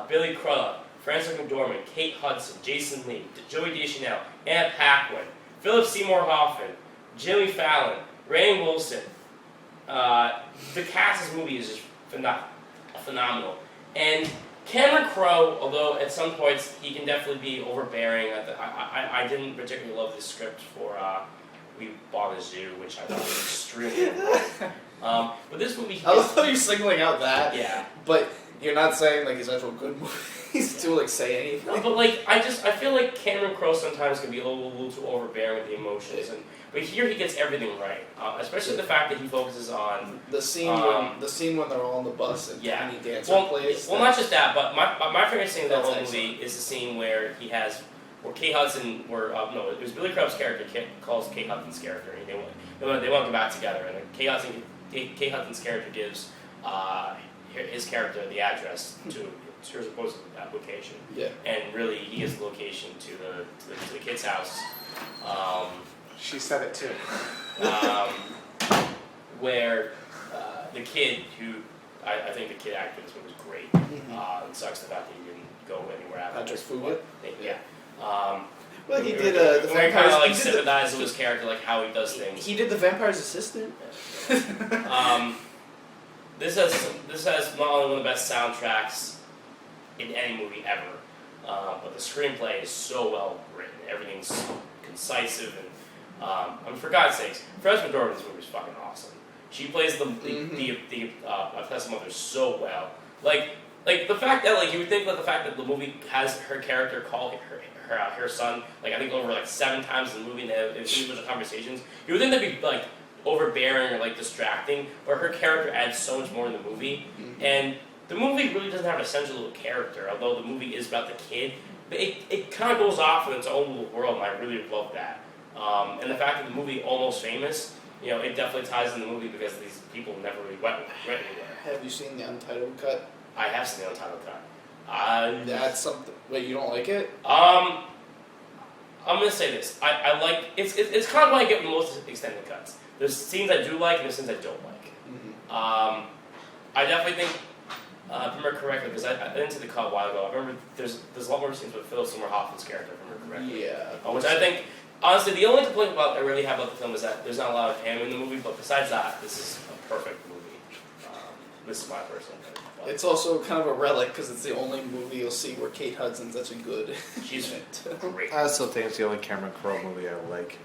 Billy Crudup, Frances McDormand, Kate Hudson, Jason Lee, Joey Deschanel, Anna Paquin, Philip Seymour Hoffman, Jimmy Fallon, Rainn Wilson. The cast of this movie is just phenomenal. And Cameron Crowe, although at some points he can definitely be overbearing, I didn't particularly love this script for We Bought a Zoo, which I thought was extremely wrong. But this movie, I love how you're singling out that. yeah. But you're not saying like his actual good movies to like say anything. No, but like I feel like Cameron Crowe sometimes can be a little too overbearing with the emotions, but here he gets everything right, especially the fact that he focuses on The scene when they're all on the bus and Yeah. Tiny Dancer well, plays. well, not just that, but my favorite scene of the That's whole excellent. movie is the scene where Kate Hudson, it was Billy Crudup's character calls Kate Hudson's character, and they want to go back together, and then Kate Hudson's character gives his character the address to her supposed location, Yeah. and really he gives the location to the kid's house. She said it too. Where the kid, who I think the kid actor in this movie was great. It sucks the fact that he didn't go anywhere after. Patrick this, Fugit? but, yeah. Well, he did We the kind vampires. of like he did sympathize with his character, like how he does the, things. he did the vampire's assistant. This has not only one of the best soundtracks in any movie ever, but the screenplay is so well written. Everything's concisive and for God's sakes, Frances McDormand in this movie is fucking awesome. She plays the Tessa mother so well. Like the fact that you would think that the fact that the movie has her character call her son I think over 7 times in the movie and they have individual conversations. You would think that'd be overbearing or distracting, but her character adds so much more in the movie. And the movie really doesn't have an essential little character, although the movie is about the kid. But it kind of goes off in its own little world, and I really love that. And the fact that the movie Almost Famous, it definitely ties in the movie because these people never really went anywhere. Have you seen the untitled cut? I have seen the untitled cut. That's something. Wait, you don't like it? I'm gonna say this. I like it's kind of what I get with most extended cuts. There's scenes I do like and there's scenes I don't like. I definitely think If I remember correctly, because I didn't see the cut a while ago. I remember there's a lot more scenes with Philip Seymour Hoffman's character, if I remember correctly. Yeah. Which I think, honestly, the only complaint I really have about the film is that there's not a lot of him in the movie, but besides that, this is a perfect movie. This is my personal opinion. But It's also kind of a relic because it's the only movie you'll see where Kate Hudson's actually good. she's in it. great. I still think it's the only Cameron Crowe movie I like.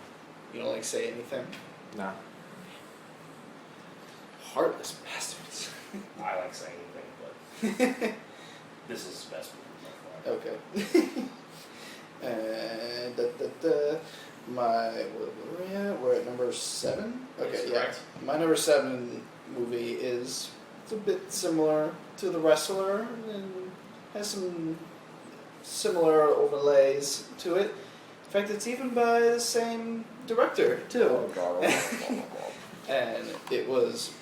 You don't like say anything. No. Heartless bastards. I like saying anything, but this is his best movie by far. Okay. And where were we at? We're at number 7. Okay, That's yeah. correct. My number 7 movie is it's a bit similar to The Wrestler and has some similar overlays to it. In fact, it's even by the same director too. God. And it was.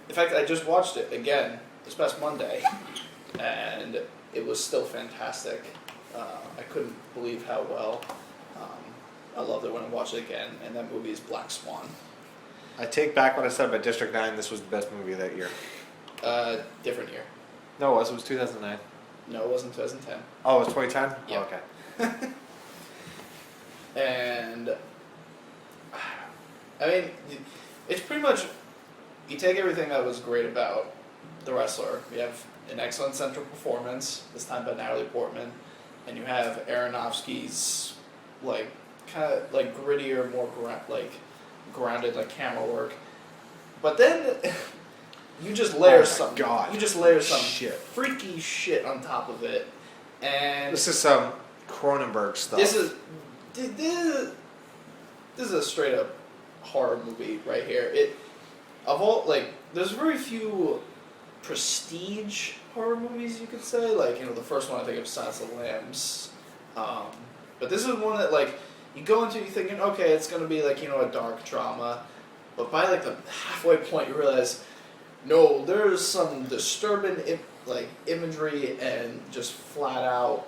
In fact, I just watched it again this past Monday, and it was still fantastic. I couldn't believe how well. I loved it when I watched it again, and that movie is Black Swan. I take back what I said about District 9. This was the best movie of that year. Different year. No, it was 2009. No, it wasn't 2010. Oh, it was 2010? Yeah. Oh, okay. And I mean, it's pretty much you take everything that was great about The Wrestler. You have an excellent central performance, this time by Natalie Portman, and you have Aronofsky's kind of grittier, more grounded camera work. But then you just layer some God. you just layer some Shit. freaky shit on top of it, and This is some Cronenberg stuff. this is a straight up horror movie right here. There's very few prestige horror movies you could say. The first one I think of Silence of the Lambs, but this is one that you go into thinking, okay, it's gonna be a dark drama, but by the halfway point you realize, no, there's some disturbing imagery and just flat out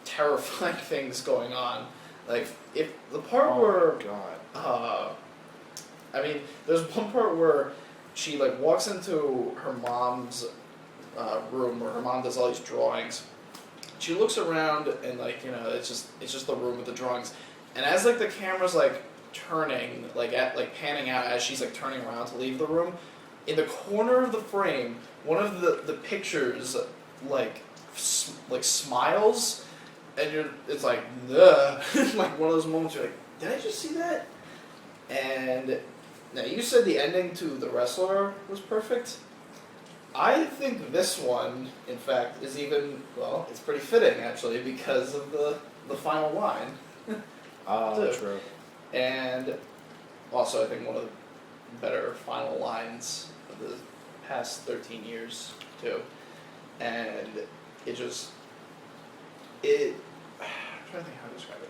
terrifying things going on. If the part where God. there's one part where she walks into her mom's room where her mom does all these drawings. She looks around and it's just the room with the drawings, and as the camera's turning panning out as she's turning around to leave the room, in the corner of the frame, one of the pictures smiles, and it's ugh. One of those moments you're did I just see that? And now you said the ending to The Wrestler was perfect. I think this one, in fact, is it's pretty fitting actually because of the final line. Oh, true. And also I think one of the better final lines of the past 13 years too. And I'm trying to think how to describe it.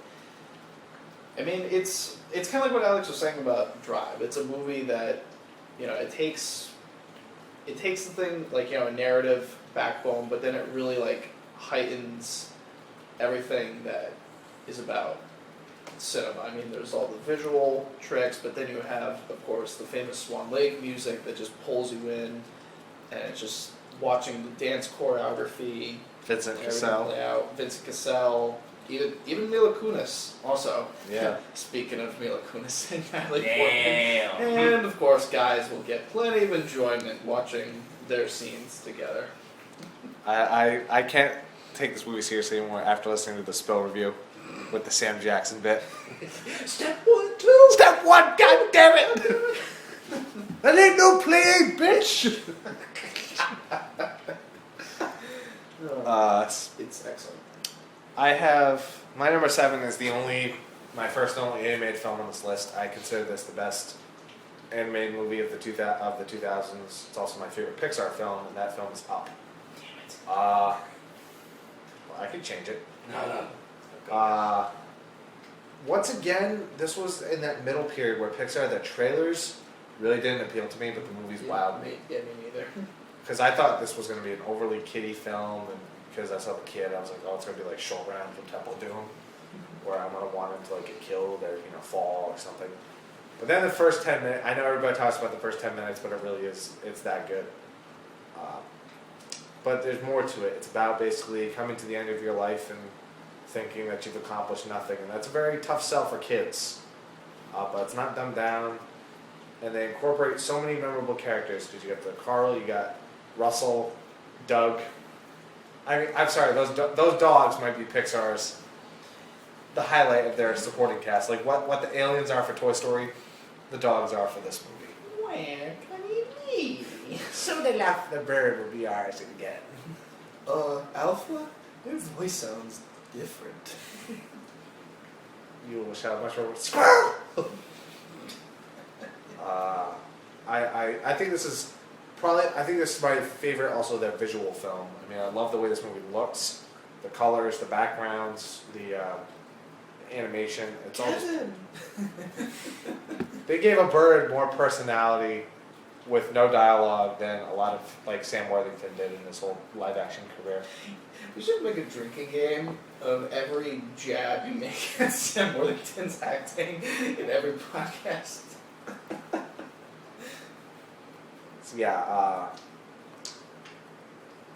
I mean, it's kind of like what Alex was saying about Drive. It's a movie that, it takes the thing a narrative backbone, but then it really heightens everything that is about cinema. I mean, there's all the visual tricks, but then you have, of course, the famous Swan Lake music that just pulls you in, and it's just watching the dance choreography. Vincent everything Cassell. play out. Vincent Cassell. Even Mila Kunis also. Yeah. Speaking of Mila Kunis and Natalie Portman. Damn. And of course, guys will get plenty of enjoyment watching their scenes together. I can't take this movie seriously anymore after listening to the Spill review with the Sam Jackson bit. Step 1, 2. Step 1, God damn it! That ain't no playing, bitch! It's excellent. I have my number 7 is my first and only animated film on this list. I consider this the best animated movie of the 2000s. It's also my favorite Pixar film, and that film is Up. Damn it. Well, I could change it. No. Once again, this was in that middle period where Pixar, the trailers really didn't appeal to me, but the movie's wowed me. Yeah, me neither. Because I thought this was going to be an overly kiddie film, and because I saw the kid, I was like, oh, it's going to be like Showground from Temple Doom, where I'm going to want him to get killed or fall or something. But then the first 10 minutes, I know everybody talks about the first 10 minutes, but it really is, it's that good. but there's more to it. It's about basically coming to the end of your life and thinking that you've accomplished nothing, and that's a very tough sell for kids. But it's not dumbed down, and they incorporate so many memorable characters because you got the Carl, you got Russell, Doug. I'm sorry, those dogs might be Pixar's the highlight of their supporting cast. Like what the aliens are for Toy Story, the dogs are for this movie. Where can you be? So they laugh the bird will be ours again. Alpha? Their voice sounds different. You will shout much more squirrel. I think this is my favorite. Also, their visual film. I mean, I love the way this movie looks, the colors, the backgrounds, the animation. It's all. They gave a bird more personality with no dialogue than a lot of like Sam Worthington did in his whole live action career. We should make a drinking game of every jab you make at Sam Worthington's acting in every podcast. So yeah,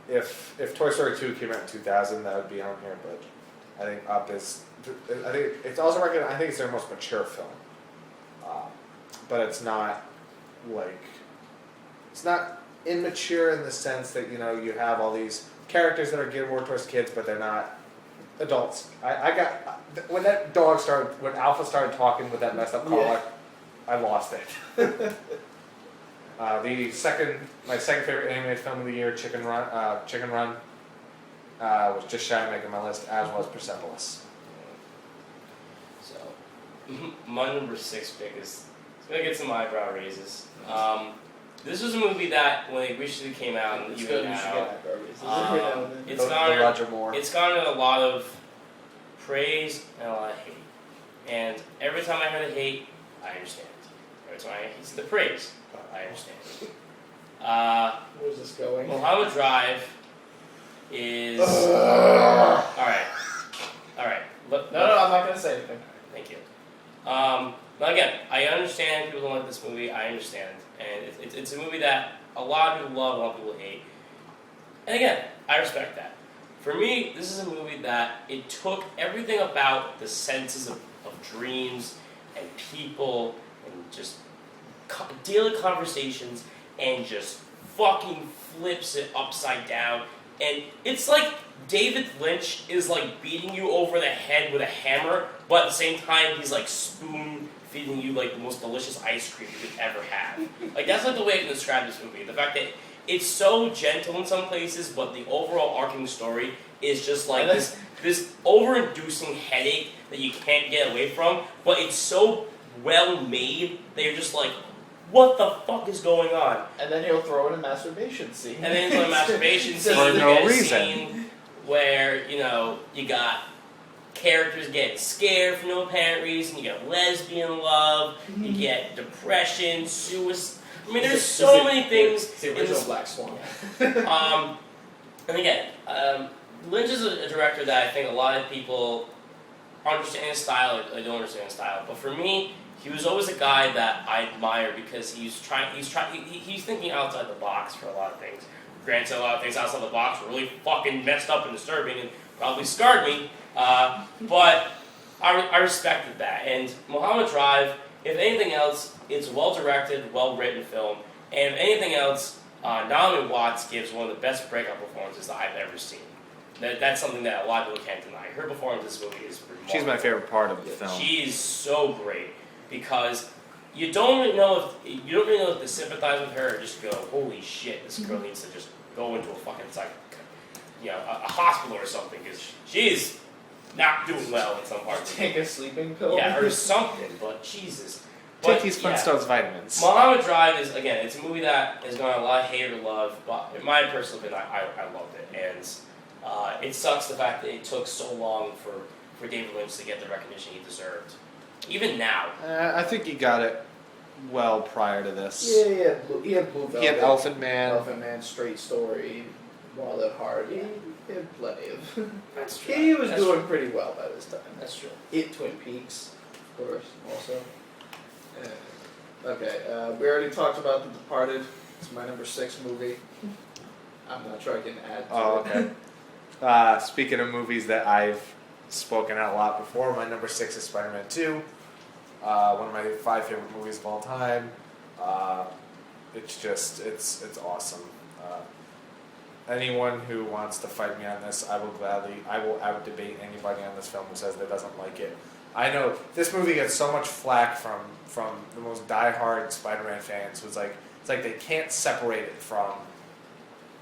if Toy Story 2 came out in 2000, that would be on here. But I think Up is. I think it's also recognized. I think it's their most mature film. But it's not like. It's not immature in the sense that you have all these characters that are geared more towards kids, but they're not adults. I got when Alpha started talking with that messed up collar, I lost it. My second favorite animated film of the year, Chicken Run, was just shy of making my list, as was Persepolis. So, my number 6 pick is gonna get some eyebrow raises. This was a movie that when it recently came out, and even now, it's gotten a lot of praise and a lot of hate. And every time I hear the hate, I understand. Every time I hear the praise, I understand. Where's this going? Mulholland Drive is alright. No, I'm not gonna say anything. Thank you. But again, I understand people don't like this movie. I understand, and it's a movie that a lot of people love, a lot of people hate. And again, I respect that. For me, this is a movie that it took everything about the senses of dreams and people and just daily conversations and just fucking flips it upside down. And it's like David Lynch is like beating you over the head with a hammer, but at the same time he's like spoon feeding you like the most delicious ice cream you could ever have. Like that's like the way I can describe this movie. The fact that it's so gentle in some places, but the overall arcing story is just like this over-inducing headache that you can't get away from, but it's so well made that you're just like, what the fuck is going on? And then he'll throw in a masturbation scene. And then he'll throw a masturbation scene. For no reason. Scene where, you got characters getting scared for no apparent reason, you get lesbian love, you get depression, suicide. I mean, there's so many things. It's the original Black Swan. And again, Lynch is a director that I think a lot of people understand his style or don't understand his style. But for me, he was always a guy that I admire because he's thinking outside the box for a lot of things. Granted, a lot of things outside the box were really fucking messed up and disturbing and probably scarred me. But I respected that. And Mulholland Drive, if anything else, it's a well-directed, well-written film. And if anything else, Naomi Watts gives one of the best breakout performances that I've ever seen. That's something that a lot of people can't deny. Her performance in this movie is remarkable. She's my favorite part of the film. She's so great because you don't really know if to sympathize with her or just go, holy shit, this girl needs to just go into a fucking a hospital or something because she's not doing well in some parts. Take a sleeping pill. Yeah, or something. But Jesus. Take these Flintstones vitamins. Mulholland Drive is, again, it's a movie that has gotten a lot of hate or love, but in my personal opinion, I loved it. And it sucks the fact that it took so long for David Lynch to get the recognition he deserved. Even now. I think he got it well prior to this. Yeah, he had Blue Velvet. He had Elephant Man. Elephant Man, Straight Story, Wild at Heart. He had plenty of. That's true. He was That's doing true. pretty well by this time. That's true. Hit Twin Peaks, of course, also. Okay, we already talked about The Departed. It's my number 6 movie. I'm not sure I can add to Oh, it. okay. Speaking of movies that I've spoken out a lot before, my number 6 is Spider-Man 2. One of my 5 favorite movies of all time. It's just, it's awesome. Anyone who wants to fight me on this, I will out-debate anybody on this film who says that doesn't like it. I know this movie gets so much flack from the most diehard Spider-Man fans who's like, it's like they can't separate it from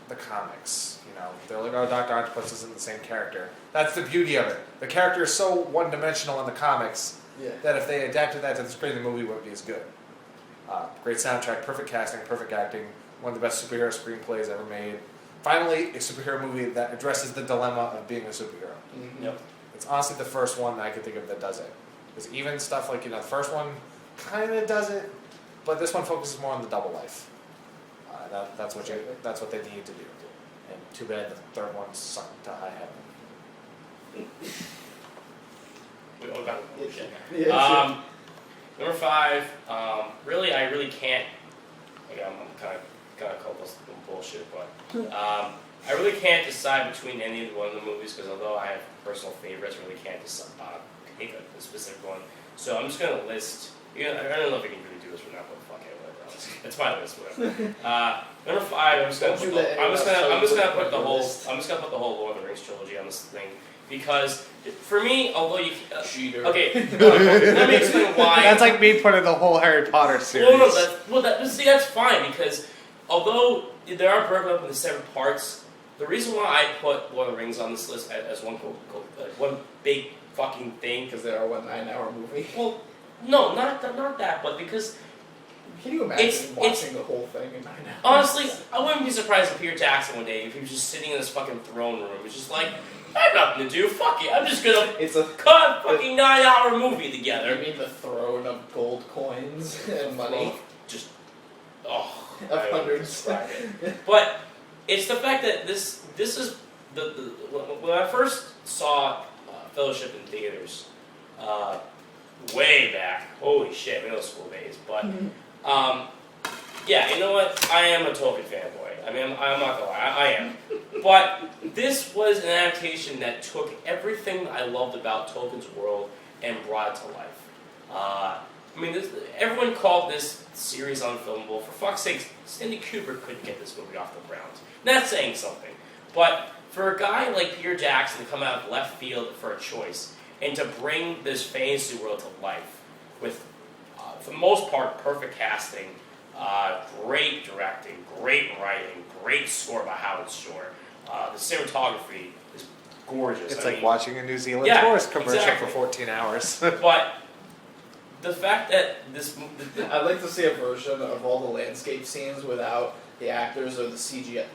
the comics. You know, they're like, oh, Dr. Octopus isn't the same character. That's the beauty of it. The character is so one-dimensional in the comics that if they adapted that to the screen, the movie wouldn't be as good. Great soundtrack, perfect casting, perfect acting, one of the best superhero screenplays ever made. Finally, a superhero movie that addresses the dilemma of being a superhero. Mm-hmm. Yep. It's honestly the first one that I can think of that does it. Because even stuff like, the first one kind of does it, but this one focuses more on the double life. That's what they need to do. And too bad the third one sunk to high heaven. We all got Yeah, Number 5. Really, I really can't. Again, I'm kind of call this bullshit, but I really can't decide between any of one of the movies because although I have personal favorites, I really can't decide, pick a specific one. So I'm just gonna list. I don't know if I can really do this or not, but fuck it, whatever. It's my list, whatever. Number 5. I'm just gonna put the whole Lord of the Rings trilogy on this thing because for me, although you cheater. okay, let me explain why. That's like me putting the whole Harry Potter series. That's fine because although they are broken up into separate parts, the reason why I put Lord of the Rings on this list as one big fucking thing. Because they are 9-hour movie. Well, no, not that, but because can you imagine watching the whole thing in 9 hours? honestly, I wouldn't be surprised if Peter Jackson one day if he was just sitting in this fucking throne room, it's just like I have nothing to do. Fuck it, I'm just gonna cut a fucking 9-hour movie together. You mean the throne of gold coins and money? Just of hundreds. But it's the fact that this is when I first saw Fellowship in theaters, way back. Holy shit, middle school days. But yeah, you know what? I am a Tolkien fanboy. I mean, I'm not gonna lie, I am. But this was an adaptation that took everything I loved about Tolkien's world and brought it to life. I mean, everyone called this series unfilmable. For fuck's sake, Stanley Kubrick couldn't get this movie off the ground. That's saying something. But for a guy like Peter Jackson to come out of left field for a choice and to bring this fantasy world to life with, for the most part, perfect casting, great directing, great writing, great score by Howard Shore. The cinematography is gorgeous. It's like watching a New Zealand tourist commercial for 14 hours. But the fact that I'd like to see a version of all the landscape scenes without the actors or the CGI,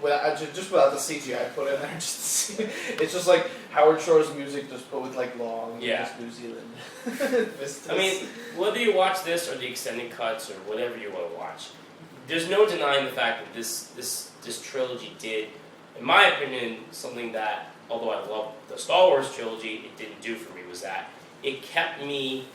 just without the CGI put in there. It's just like Howard Shore's music, just put with like long just New Zealand vistas. I mean, whether you watch this or the extended cuts or whatever you want to watch, there's no denying the fact that this trilogy did, in my opinion, something that, although I love the Star Wars trilogy, it didn't do for me was that it kept me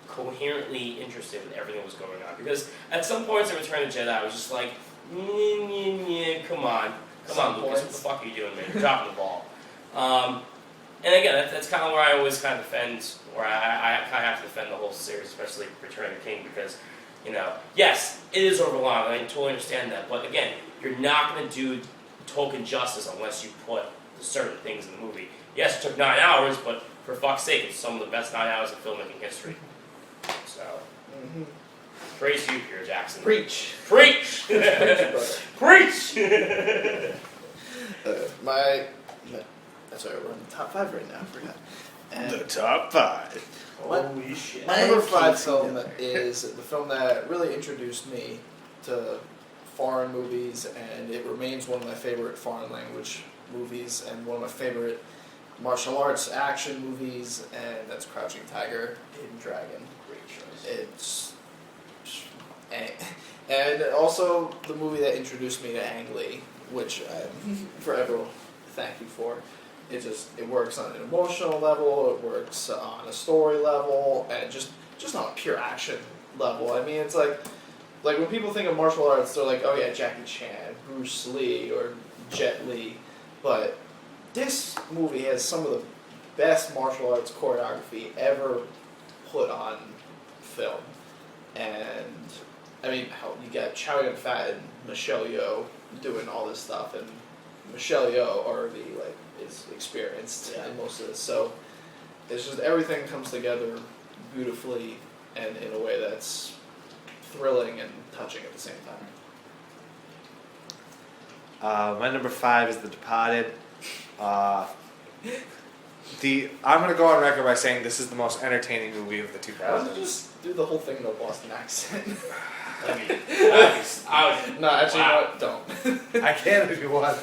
coherently interested in everything that was going on. Because at some points in Return of the Jedi, I was just like, come on, Lucas, what the fuck are you doing, man? You're dropping the ball. And again, that's kind of where I always kind of defend, or I kind of have to defend the whole series, especially Return of the King, because, yes, it is overlong, I totally understand that, but again, you're not going to do Tolkien justice unless you put certain things in the movie. Yes, it took 9 hours, but for fuck's sake, it's some of the best 9 hours of filmmaking history. So, praise you, Peter Jackson. Preach. Preach! Preach! That's right, we're in the top 5 right now, I forgot. And The top 5. Holy shit. my number 5 film is the film that really introduced me to foreign movies, and it remains one of my favorite foreign language movies and one of my favorite martial arts action movies, and that's Crouching Tiger, Hidden Dragon. Great choice. It's and also the movie that introduced me to Ang Lee, which I forever thank you for. It works on an emotional level, it works on a story level, and just on a pure action level. I mean, it's like when people think of martial arts, they're like, oh yeah, Jackie Chan, Bruce Lee, or Jet Li, but this movie has some of the best martial arts choreography ever put on film. And I mean, hell, you got Chow Yun-fat and Michelle Yeoh doing all this stuff, and Michelle Yeoh already is experienced in most of this. So it's just everything comes together beautifully and in a way that's thrilling and touching at the same time. My number 5 is The Departed. I'm going to go on record by saying this is the most entertaining movie of the Why don't 2000s. you just do the whole thing in a Boston accent? I mean, No, actually, Wow. you know what? Don't. I can if you want.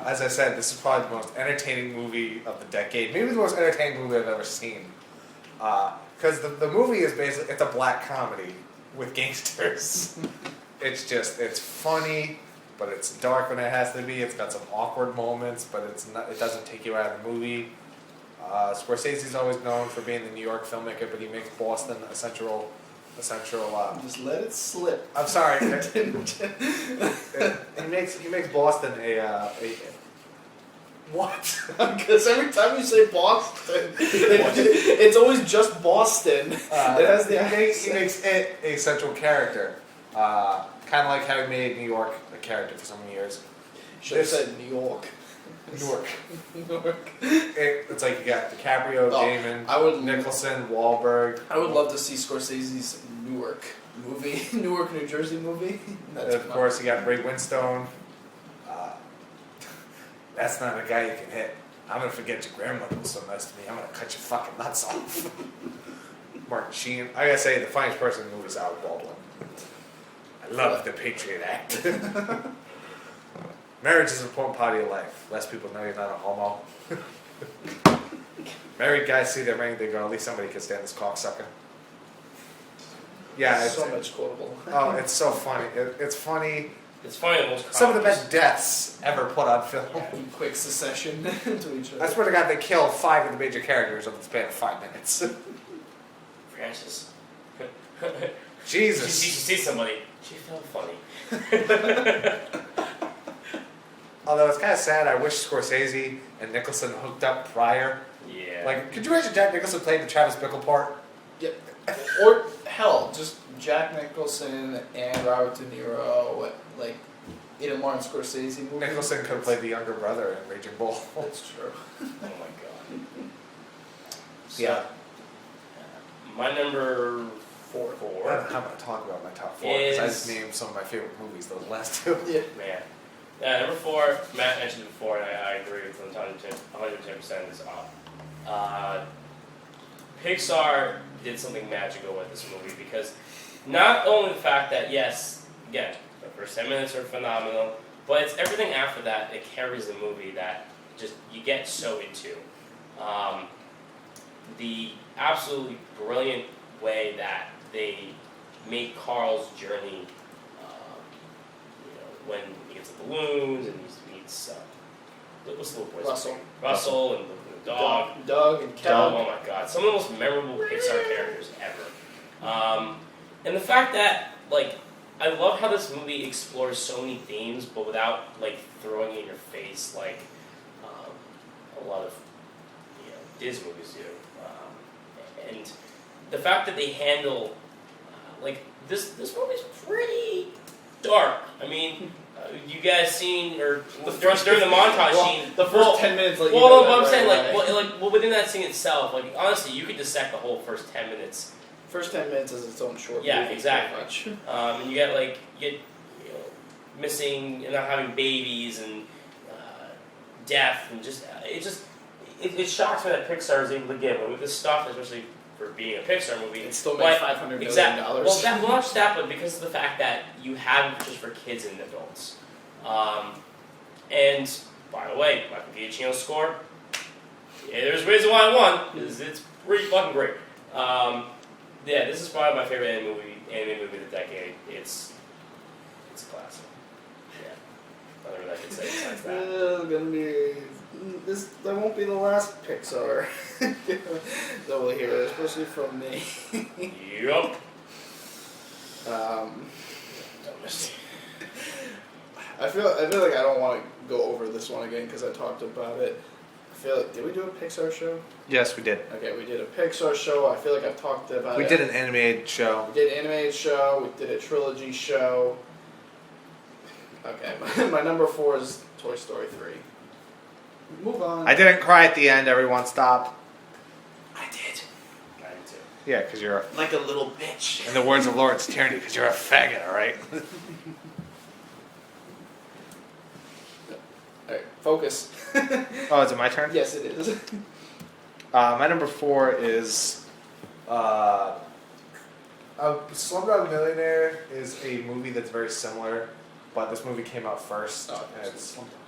As I said, this is probably the most entertaining movie of the decade. Maybe the most entertaining movie I've ever seen. Because the movie is basically, it's a black comedy with gangsters. It's funny, but it's dark when it has to be. It's got some awkward moments, but it doesn't take you out of the movie. Scorsese's always known for being the New York filmmaker, but he makes Boston a central. Just let it slip. I'm sorry. he makes Boston a what? Because every time you say Boston, it's always just Boston. It has the he makes it a central character. Kind of like how he made New York a character for so many years. Should have said New York. Newark. Newark. It's like you got DiCaprio, Oh, Damon, I would Nicholson, Wahlberg. I would love to see Scorsese's Newark movie, Newark, New Jersey movie. And of course, you got Ray Winstone. That's not a guy you can hit. I'm gonna forget your grandmother was so nice to me. I'm gonna cut your fucking nuts off. Martin Sheen. I gotta say, the funniest person in the movie is Alec Baldwin. I love the Patriot Act. Marriage is an important part of your life. Less people know you're not a homo. Married guys see their ring, they go, at least somebody can stand this cocksucker. Yeah, so much quotable. Oh, it's so funny. It's funny. it's funny. The most Some of the best deaths ever put on film. In quick succession to each other. I swear to God, they killed 5 of the major characters over the span of 5 minutes. Francis. Jesus. She sees somebody. She felt funny. Although it's kind of sad, I wish Scorsese and Nicholson hooked up prior. Yeah. Like, could you imagine Jack Nicholson playing the Travis Bickle part? Yeah. Or hell, just Jack Nicholson and Robert De Niro, like in a Martin Scorsese movie. Nicholson could have played the younger brother in Raging Bull. That's true. Oh my god. So, Yeah. My number I don't know how I'm going to talk about my top 4 because I just named some of my favorite movies, those last 2. Yeah. Man. Number 4, Matt mentioned it before, and I agree with him 110% is Pixar did something magical with this movie because not only the fact that, yes, again, the first 10 minutes are phenomenal, but it's everything after that that carries the movie that just you get so into. The absolutely brilliant way that they make Carl's journey, when he gets the balloons and he meets what's the little boy's Russell. name? Russell and the dog. Doug and Kevin. Oh my god, some of the most memorable Pixar characters ever. And the fact that, I love how this movie explores so many themes, but without, throwing it in your face like a lot of, Disney movies do. And the fact that they handle, this movie's pretty dark. I mean, you guys seen, or during the montage scene, the first 10 minutes. I'm saying, within that scene itself, honestly, you could dissect the whole first 10 minutes. First 10 minutes is its own short Yeah, movie. exactly. Pretty much. And you get missing and not having babies and death and it shocks me that Pixar is able to give with this stuff, especially for being a Pixar movie. It still makes $500 million. Exactly. Well, not just that, but because of the fact that you have it just for kids and adults. And by the way, Michael Giacchino's score. Yeah, there's a reason why I won because it's pretty fucking great. Yeah, this is probably my favorite anime movie of the decade. It's a classic. Yeah, nothing I can say besides that. Gonna be that won't be the last Pixar that we'll hear, especially from me. Yup. I feel like I don't want to go over this one again because I talked about it. I feel like, did we do a Pixar show? Yes, we did. Okay, we did a Pixar show. I feel like I've talked about it. We did an animated show. We did an animated show. We did a trilogy show. Okay, my number 4 is Toy Story 3. Move on. I didn't cry at the end. Everyone stop. I did. I do too. Yeah, because you're, Like a little bitch. in the words of Lawrence Tierney, because you're a faggot, all right? Alright, focus. Oh, is it my turn? Yes, it is. My number 4 is Slumdog Millionaire is a movie that's very similar, but this movie came out first. Oh, And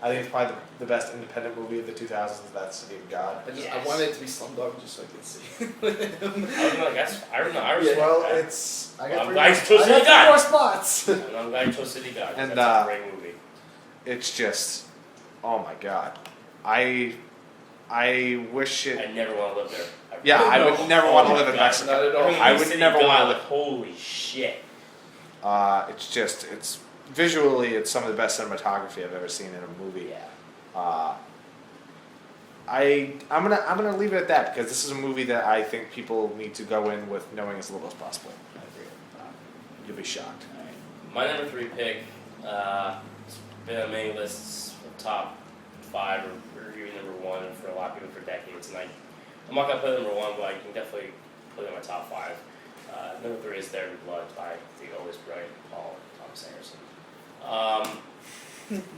I think it's probably the best independent movie of the 2000s. That's City of God. I wanted it to be Slumdog just so I could see. I was like, that's, I don't know. I Yeah. respect Well, that. it's I got I'm 3 glad more, you chose I City of got 3 God. more spots. And I'm glad you chose City God. And, That's a great movie. It's just, oh my god, I wish it. I never want to live there. Yeah, I would never want to live in God. Mexico. Not at all. I would City never of want God, to live. like, holy shit. It's visually, it's some of the best cinematography I've ever seen in a movie. Yeah. I'm gonna leave it at that because this is a movie that I think people need to go in with knowing as little as possible. I agree. You'll be shocked. Alright. My number 3 pick, it's been on many lists of top 5 or even number 1 for a lot of people for decades. And I'm not going to put it number 1, but I can definitely put it in my top 5. Number 3 is There Be Blood by the always brilliant Paul Thomas Anderson.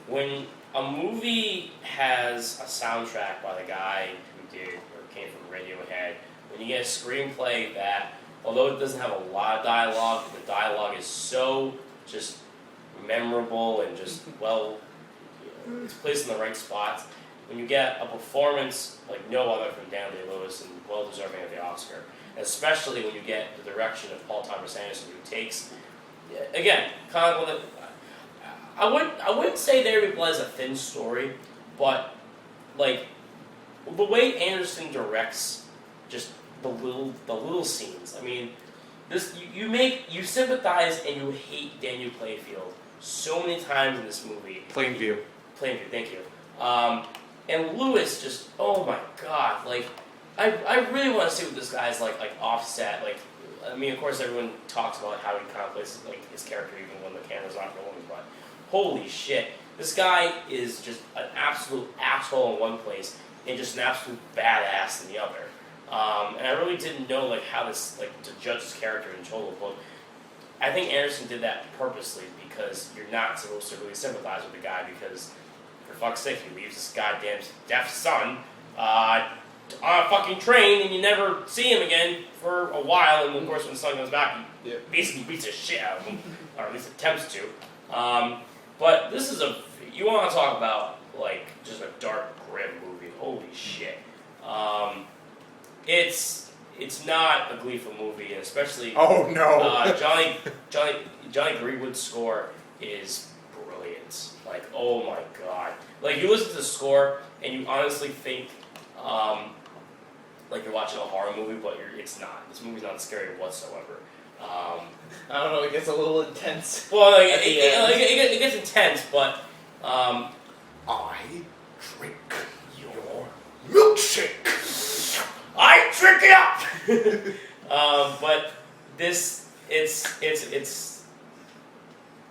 When a movie has a soundtrack by the guy who did or came from Radiohead, when you get a screenplay that, although it doesn't have a lot of dialogue, the dialogue is so just memorable and just it's placed in the right spots. When you get a performance like no other from Daniel Day-Lewis and well deserving of the Oscar, especially when you get the direction of Paul Thomas Anderson, who takes, again, kind of I wouldn't say There Be Blood is a thin story, but like the way Anderson directs just the little scenes. I mean, this you sympathize and you hate Daniel Playfield so many times in this movie. Plainview. Plainview, thank you. And Lewis just, oh my god, like I really want to see what this guy's like offset. Like, I mean, of course, everyone talks about how he kind of plays like his character even when the camera's not rolling, but holy shit, this guy is just an absolute asshole in one place and just an absolute badass in the other. And I really didn't know like how this to judge his character in total, but I think Anderson did that purposely because you're not supposed to really sympathize with the guy because, for fuck's sake, he leaves his goddamn deaf son on a fucking train and you never see him again for a while, and of course when the son comes back, he basically beats the shit out of him, or at least attempts to. But this is you want to talk about like just a dark, grim movie, holy shit. It's not a gleeful movie, and especially Oh no. Johnny Greenwood's score is brilliant. Like, oh my god! Like you listen to the score and you honestly think like you're watching a horror movie, but it's not. This movie's not scary whatsoever. I don't know, it gets a little intense. Well, like, At the it gets intense, but I drink your milkshake. I drink it up. But this, it's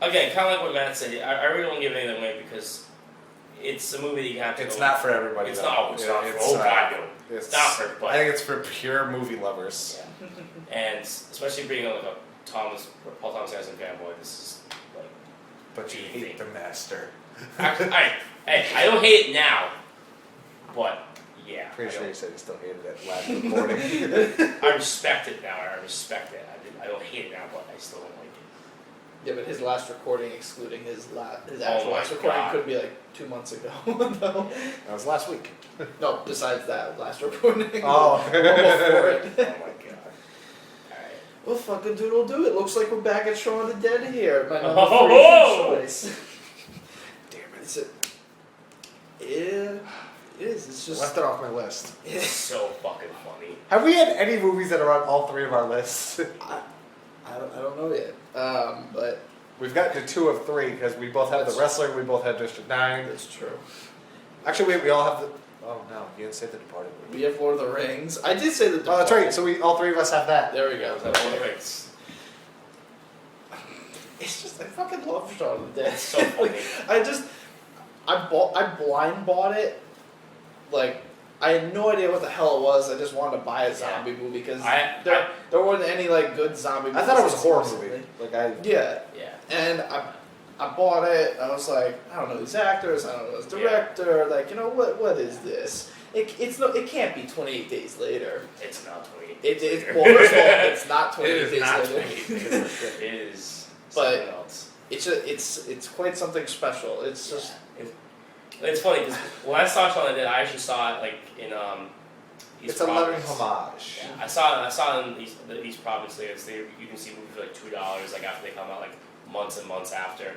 again kind of like what Matt said. I really don't give anything away because it's a movie that you have to. It's not for everybody. It's though. not. It's not. It's, Oh god, no. It's not for everybody. I think it's for pure movie lovers. Yeah. And especially being like a Paul Thomas Anderson fanboy, this is like. But you hate the master. Actually, I don't hate it now, but yeah. Pretty sure you said you still hated it last recording. I respect it now. I respect it. I don't hate it now, but I still don't like it. Yeah, but his last recording, excluding his Oh actual my last recording, God. could be like 2 months ago. though. That was last week. No, besides that last recording. Oh. We're all for it. Oh my god. Alright. Well, fucking doodle do. It looks like we're back at Shaun of the Dead here. My number Oh! 3 choice. Damn it. It's it is. It's just. Left it off my list. It's so fucking funny. Have we had any movies that are on all 3 of our lists? I don't know yet. But We've gotten to 2 of 3 because we both have the wrestler, we both have District 9. That's true. Actually, we all have the. Oh no, you didn't say the Departed movie. We have Lord of the Rings. I did say the Departed. Oh, that's right. So all 3 of us have that. There we go. It's It's just I fucking love Shaun of the Dead. so funny. I blind bought it. Like I had no idea what the hell it was. I just wanted to buy a zombie movie because there wasn't any like good zombie movies. I thought it was a horror recently. movie. Yeah. Yeah. And I bought it. I was like, I don't know these actors. I don't know this director. Like, you know what is this? It can't be 28 Days Later. It's not 28. Well, first of all, it's not 28 Days not Later. 28 Days. It is But something else. it's quite something special. It's just It's funny because when I saw Shaun of the Dead, I actually saw it like in East It's a loving Providence. homage. Yeah, I saw it in the East Providence. You can see movies for like $2 like after they come out, like months and months after.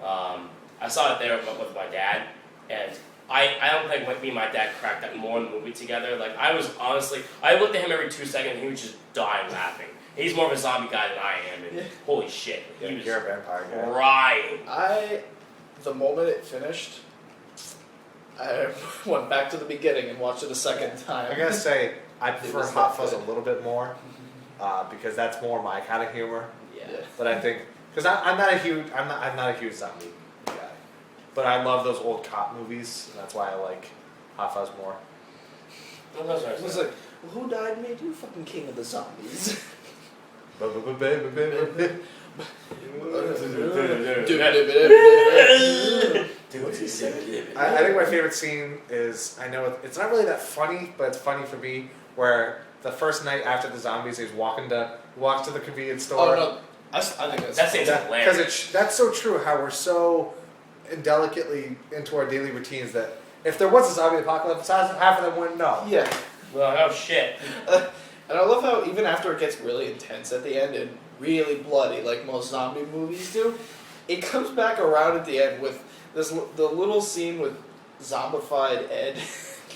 I saw it there with my dad, and I don't think me and my dad cracked that more in the movie together. Like I was honestly, I looked at him every 2 seconds and he was just dying laughing. He's more of a zombie guy than I am, and holy shit, he was You're a vampire guy. crying. The moment it finished, I went back to the beginning and watched it a second time. I gotta say, I prefer was Hot that Fuzz good. a little bit more because that's more my kind of humor. Yeah. But I think because I'm not a huge zombie guy, but I love those old cop movies, and that's why I like Hot Fuzz more. Well, those are It was like, well, who died and made you fucking king of the zombies? Dude, what's he saying? I think my favorite scene is, I know it's not really that funny, but it's funny for me, where the first night after the zombies, he walks to the convenience store. Oh no, I think That seems hilarious. Because that's so true, how we're so indelicately into our daily routines that if there was a zombie apocalypse, half of them wouldn't know. Yeah. Well, oh shit. And I love how even after it gets really intense at the end and really bloody, like most zombie movies do, it comes back around at the end with the little scene with zombified Ed.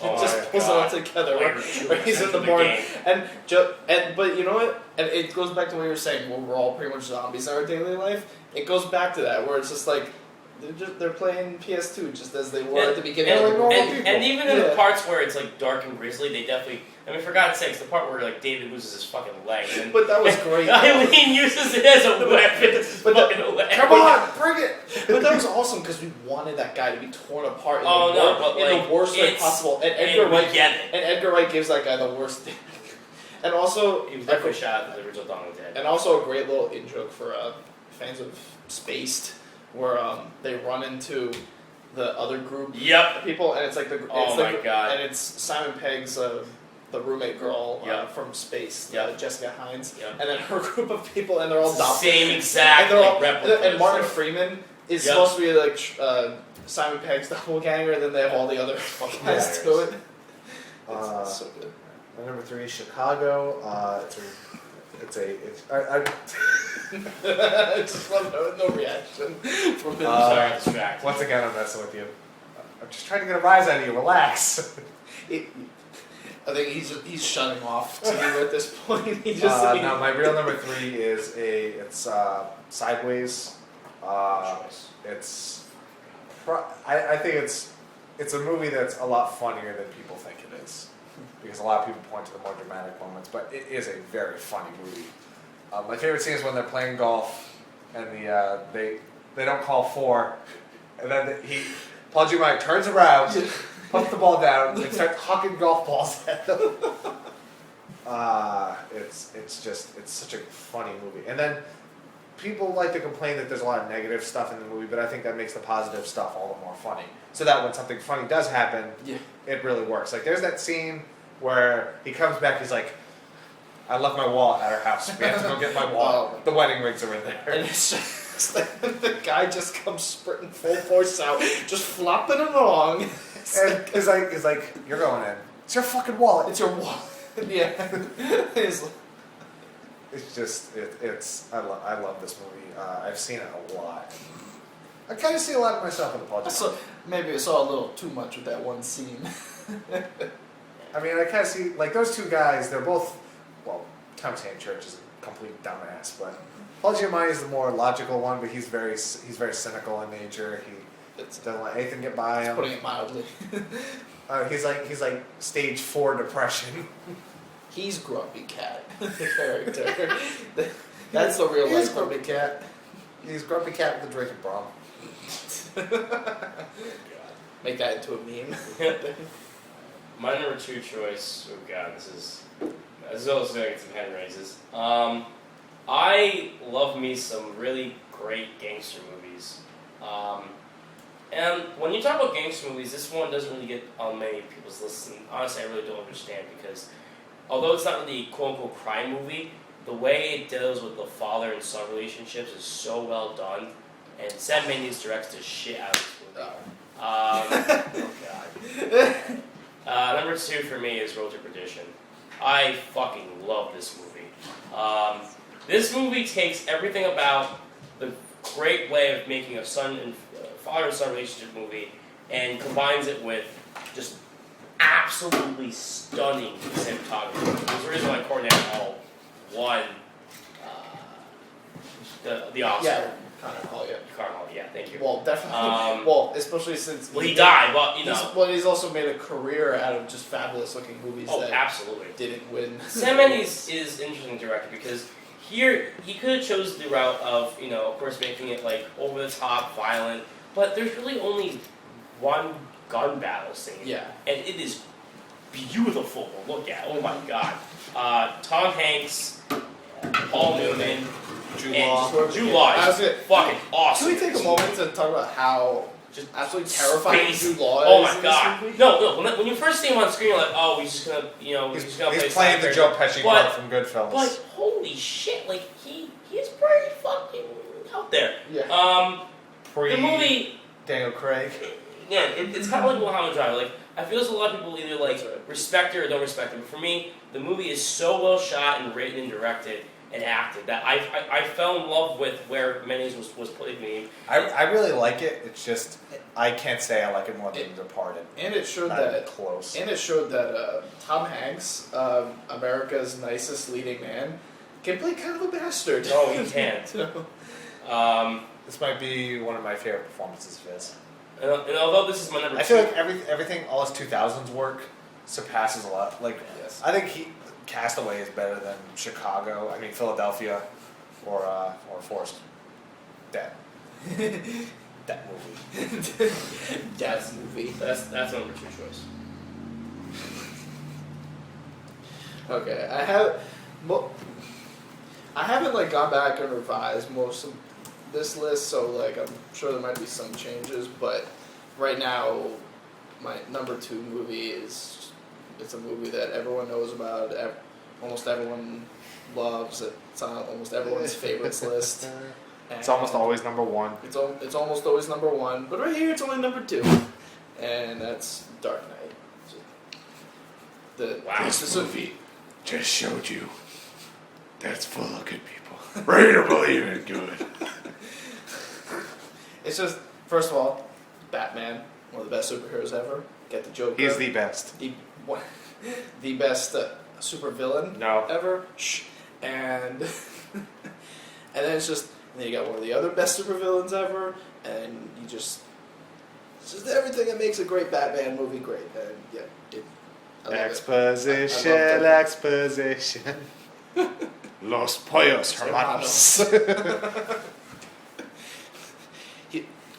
Oh just my pulls it God. all together Like, where he's in the the morning. game. But you know what? And it goes back to what you were saying, where we're all pretty much zombies in our daily life. It goes back to that, where it's just like they're playing PS2 just as they were at the beginning. and of the like normal movie. people. And even in the parts where it's like dark and grisly, they definitely. I mean, for God's sakes, the part where like David loses his fucking leg, and But that was great. Eileen uses it as a weapon. His But fucking leg. Come on, bring it! But that was awesome because we wanted that guy to be torn apart in, Oh, no, but, in like, the worst way it's- possible. And And Edgar we Wright get it. and Edgar Wright gives that guy the worst thing. And also, He was definitely shot at the original Dawn of the Dead. and also a great little in joke for fans of Spaced, where they run into the other group Yep. of people, and it's like Oh my God. and it's Simon Pegg's the roommate girl Yep. from Spaced, Yep. Jessica Hines, Yep. and then her group of people, and they're all Same exact and they're all, replica. and Martin Freeman is Yep. supposed to be like Simon Pegg's doppelganger, and then they have all the other guys to it. It's so good. My number 3 is Chicago. I I just love no reaction from him. Sorry, I'm distracted. once again, I'm messing with you. I'm just trying to get a rise out of you. Relax. I think he's shutting off to you at this point. He just No, my real number 3 is it's Sideways. I think it's a movie that's a lot funnier than people think it is, because a lot of people point to the more dramatic moments, but it is a very funny movie. My favorite scene is when they're playing golf, and they don't call 4, and then Paul Giamatti turns around, puts the ball down, and starts hucking golf balls at them. It's such a funny movie. And then people like to complain that there's a lot of negative stuff in the movie, but I think that makes the positive stuff all the more funny. So that when something funny does happen, it really works. Like there's that scene where he comes back, he's like, I left my wallet at our house. We have to go get my wallet. The wedding rings are in there. And it's just the guy just comes sprinting full force out, just flopping along. And he's like, you're going in. It's your fucking wallet. It's your wallet. Yeah. It's just I love this movie. I've seen it a lot. I kind of see a lot of myself in the Paul Giamatti. Maybe I saw a little too much with that one scene. I mean, I kind of see like those two guys. They're both Thomas Hayden Church is a complete dumbass, but Paul Giamatti is the more logical one, but he's very cynical in nature. He doesn't let anything get by him. Putting it mildly. He's like stage 4 depression. He's Grumpy Cat, the character. That's the real life Grumpy Cat. He's Grumpy Cat with the drinking problem. Make that into a meme. My number 2 choice. Oh god, this is also gonna get some hand raises. I love me some really great gangster movies. And when you talk about gangster movies, this one doesn't really get on many people's lists. And honestly, I really don't understand because although it's not really a quote-unquote crime movie, the way it deals with the father and son relationships is so well done. And Sam Mendes directs the shit out of this movie. Oh god. Number 2 for me is Road to Perdition. I fucking love this movie. This movie takes everything about the great way of making a father and son relationship movie and combines it with just absolutely stunning cinematography. There's a reason why Cornell Hall won the Oscar. Yeah, Connor Hall, yeah. Connor Hall, yeah, thank you. Well, definitely. Especially since he died. Well, you know. He's also made a career out of just fabulous-looking movies that absolutely didn't win. Sam Mendes is an interesting director because here he could have chosen the route of, of course, making it like over the top, violent, but there's really only one gun battle scene. Yeah. And it is beautiful to look at. Oh my god. Tom Hanks, Paul Newman, Jude Law is fucking awesome. Can we take a moment to talk about how just absolutely terrifying Jude Law is? Oh my god. No, when you first see him on screen, you're like, oh, he's just gonna, he's playing the Joe Pesci part from Goodfellas. But holy shit, like he's pretty fucking out there. Yeah. The movie Daniel Craig. Yeah, it's kind of like Mulholland Drive. Like I feel there's a lot of people either like respect it or don't respect it. But for me, the movie is so well shot and written and directed and acted that I fell in love with where Mendes was putting me. I really like it. It's just I can't say I like it more than Departed. And it showed close. And it showed that Tom Hanks, America's nicest leading man, can play kind of a bastard. Oh, he can. This might be one of my favorite performances of his. And although this is my number 2, I feel like everything, all his 2000s work, surpasses a lot. Like, yes. I think Castaway is better than Philadelphia, or Forrest. That movie. Dad's movie. That's number 2 choice. Okay, I haven't like gone back and revised most of this list, so like I'm sure there might be some changes, but right now my number 2 movie it's a movie that everyone knows about, almost everyone loves, it's on almost everyone's favorites list. It's almost always number 1. It's almost always number 1, but right here it's only number 2, and that's Dark Knight. This movie just showed you that's full of good people. Ready to believe it, good. It's just, first of all, Batman, one of the best superheroes ever. Get the Joker. He's the best. The best supervillain ever. Shh. And then it's just, then you got one of the other best supervillains ever, and it's just everything that makes a great Batman movie great. And yeah, I love Exposition, it. exposition. Los Pollos Hermanos.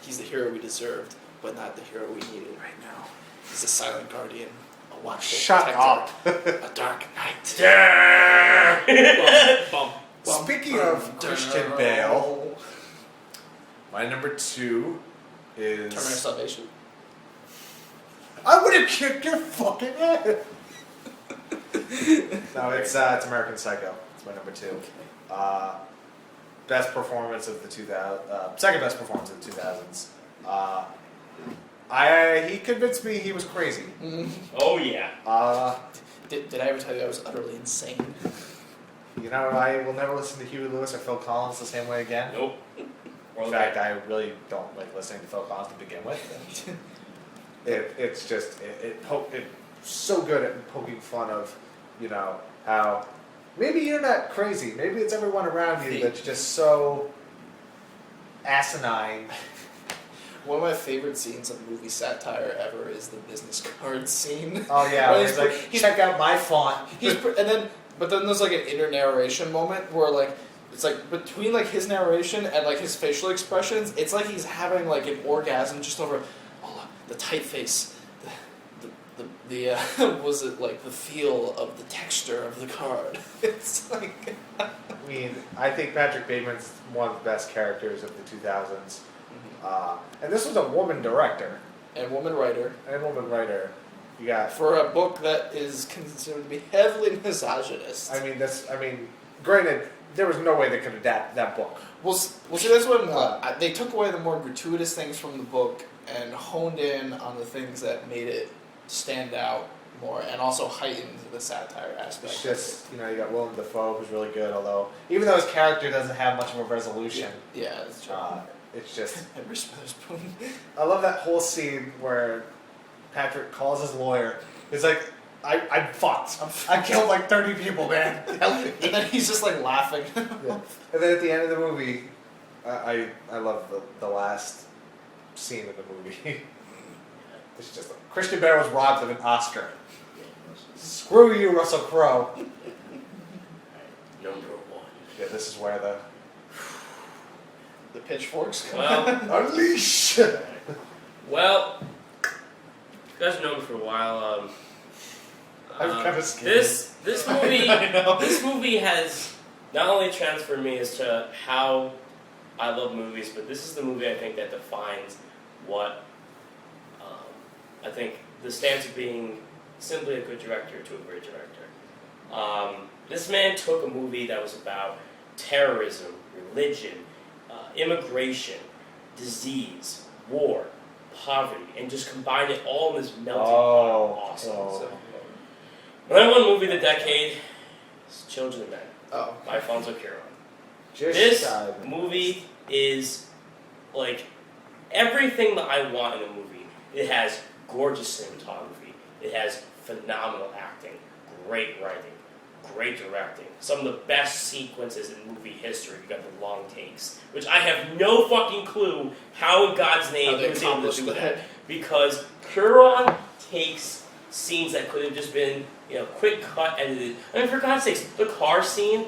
He's the hero we deserved, but not the hero we needed right now. He's a silent guardian, a watchful Shut protector, up. a dark knight. Speaking of Christian Bale, my number 2 is... Terminator Salvation. I would have kicked your fucking head! No, it's American Psycho. It's my number 2. Best performance of the 2000s. Second best performance of the 2000s. He convinced me he was crazy. Oh yeah. Did I ever tell you I was utterly insane? I will never listen to Huey Lewis or Phil Collins the same way again. Nope. In fact, I really don't like listening to Phil Collins to begin with. It's just it's so good at poking fun of, how maybe you're not crazy. Maybe it's everyone around you that's just so asinine. One of my favorite scenes of movie satire ever is the business card scene. Oh yeah, Where where he's like, check out my font. But then there's like an inner narration moment where like it's like between like his narration and like his facial expressions, it's like he's having like an orgasm just over the typeface, the was it like the feel of the texture of the card. It's like I mean, I think Patrick Bateman's one of the best characters of the 2000s. And this was a woman director and woman writer. You got For a book that is considered to be heavily misogynist. I mean, granted, there was no way they could adapt that book. Well, see, that's what they took away the more gratuitous things from the book and honed in on the things that made it stand out more, and also heightened the satire aspect. It's just, you got Willem Dafoe, who's really good, although even though his character doesn't have much of a resolution. Yeah, that's true. It's just. Reese Witherspoon. I love that whole scene where Patrick calls his lawyer. He's like, I'm fucked. I killed like 30 people, man. Help me. And then he's just like laughing. Yeah. And then at the end of the movie, I love the last scene of the movie. It's just like, Christian Bale was robbed of an Oscar. Screw you, Russell Crowe. Number one. Yeah, this is where the pitchforks come Well, unleash. well, you guys have known me for a while. I'm kind of scared. This movie I know. this movie has not only transferred me as to how I love movies, but this is the movie I think that defines what I think the stance of being simply a good director to a great director. This man took a movie that was about terrorism, religion, immigration, disease, war, poverty, and just combined it all in this melting pot of awesome. So, my number one movie of the decade is Children of Men by Alfonso Cuarón. This movie is like everything that I want in a movie. It has gorgeous cinematography. It has phenomenal acting, great writing, great directing. Some of the best sequences in movie history. You got the long takes, which I have no fucking clue how in God's name he was able to do that. Because Cuarón takes scenes that could have just been, quick cut edited. I mean, for God's sakes, the car scene,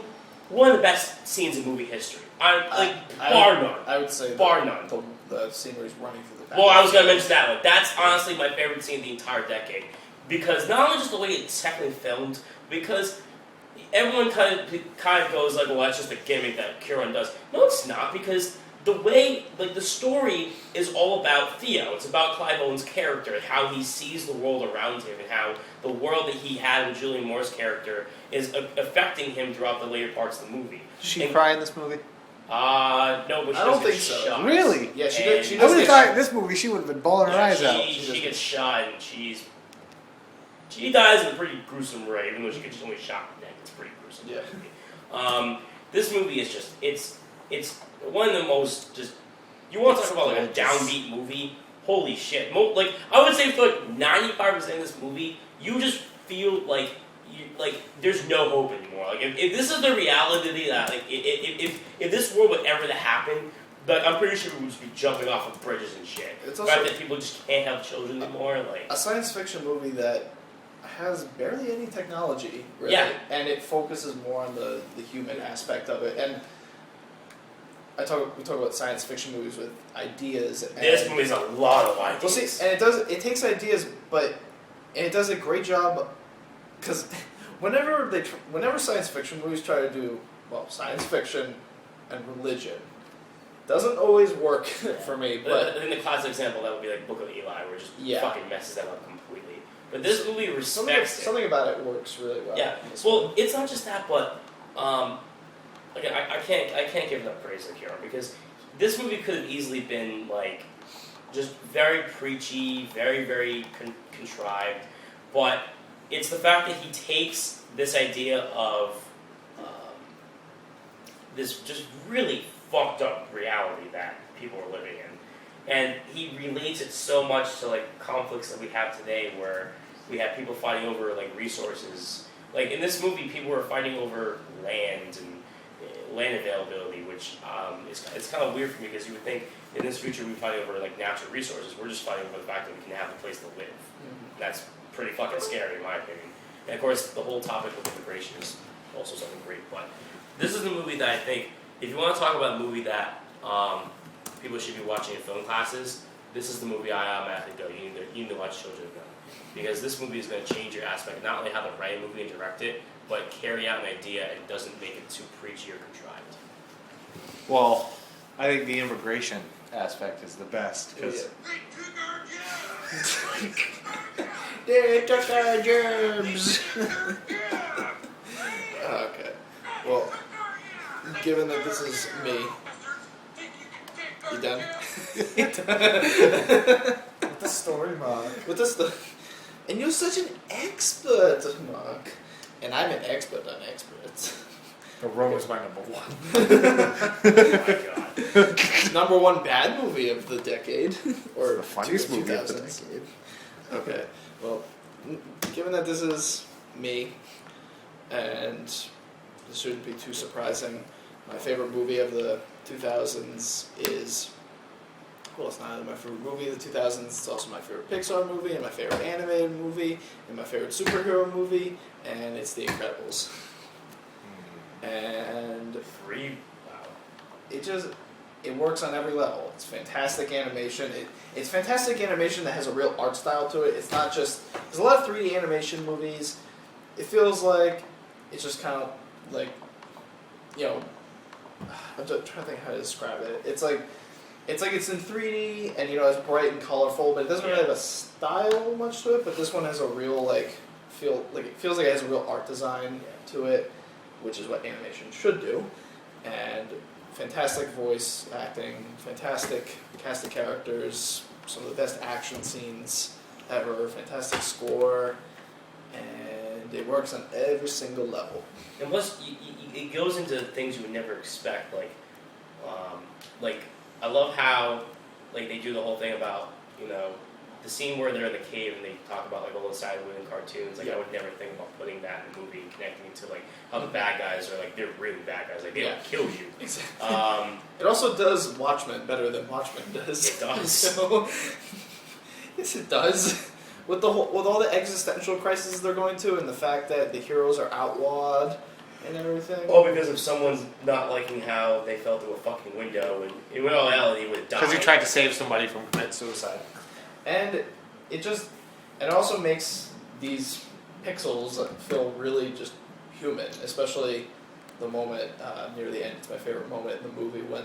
one of the best scenes in movie history. Bar none. I would say bar none. The scene where he's running through the back. Well, I was going to mention that one. That's honestly my favorite scene of the entire decade. Because not only just the way it's technically filmed, because everyone kind of goes like, well, that's just a gimmick that Cuarón does. No, it's not, because the way, the story is all about Theo. It's about Clive Owen's character and how he sees the world around him and how the world that he had with Julianne Moore's character is affecting him throughout the later parts of the movie. Does she cry in this movie? No, but she I don't think so. Shot. Really? Yeah, she And- does. I would have thought in this movie she would have been bawling her eyes out. She gets shot and she dies in a pretty gruesome way, even though she gets only shot in the neck. It's pretty gruesome. Yeah. This movie is just it's one of the most just you want to talk about like a downbeat movie. Holy shit! I would say for like 95% of this movie, you just feel like there's no hope anymore. Like if this is the reality that if this world would ever to happen, I'm pretty sure we would just be jumping off of bridges and shit. It's the also fact that people just can't have children anymore, a science fiction movie that has barely any technology, really, Yeah. and it focuses more on the human aspect of it. And we talk about science fiction movies with ideas. And this movie has a lot of ideas. Well, see, and it takes ideas, and it does a great job. Because whenever science fiction movies try to do science fiction and religion, doesn't always work for me. But in the classic example, that would be like Book of Eli, where it just fucking messes that up completely. But this movie respects something about it works really well. Yeah. Well, it's not just that, but I can't give enough praise to Cuarón, because this movie could have easily been just very preachy, very very contrived, but it's the fact that he takes this idea of this just really fucked up reality that people are living in, and he relates it so much to conflicts that we have today, where we have people fighting over resources, Like in this movie, people were fighting over land and land availability, which it's kind of weird for me because you would think in this future we fight over like natural resources. We're just fighting over the fact that we can have a place to live. That's pretty fucking scary in my opinion. And of course, the whole topic of immigration is also something great. But this is the movie that I think, if you want to talk about a movie that people should be watching in film classes, this is the movie I automatically go. You need to watch Children of Men. Because this movie is going to change your aspect, not only how to write a movie and direct it, but carry out an idea and doesn't make it too preachy or contrived. Well, I think the immigration aspect is the best because They took our germs. Okay. Well, given that this is me, you done? with the story, Mark. With this stuff. And you're such an expert, Mark. And I'm an expert on experts. The Rome is my number one. Oh my god. Number one bad movie of the decade. Or The funniest movie of the 2000s. Okay. Well, given that this is me, and this shouldn't be too surprising, my favorite movie of the 2000s is... Well, it's not only my favorite movie of the 2000s, it's also my favorite Pixar movie, and my favorite animated movie, and my favorite superhero movie, and it's The Incredibles. And Wow. it works on every level. It's fantastic animation. It's fantastic animation that has a real art style to it. It's not just... There's a lot of 3D animation movies. It feels like it's just kind of like, I'm just trying to think how to describe it. It's like it's in 3D and it's bright and colorful, but it doesn't really have a style much to it. But this one has a real it feels like it has a real art design to it, which is what animation should do. And fantastic voice acting, fantastic cast of characters, some of the best action scenes ever, fantastic score, and it works on every single level. And plus, it goes into things you would never expect, like I love how they do the whole thing about the scene where they're in the cave and they talk about all the sideways in cartoons. I would never think about putting that in a movie and connecting it to how the bad guys are they're really bad guys. They don't kill you. Exactly. It It also does Watchmen better than Watchmen does. does. So, yes, it does. With all the existential crises they're going to, and the fact that the heroes are outlawed and everything. All because of someone's not liking how they fell through a fucking window, and in reality, would have died. Because he tried to save somebody from committing suicide. And it also makes these pixels feel really just human, especially the moment near the end. It's my favorite moment in the movie when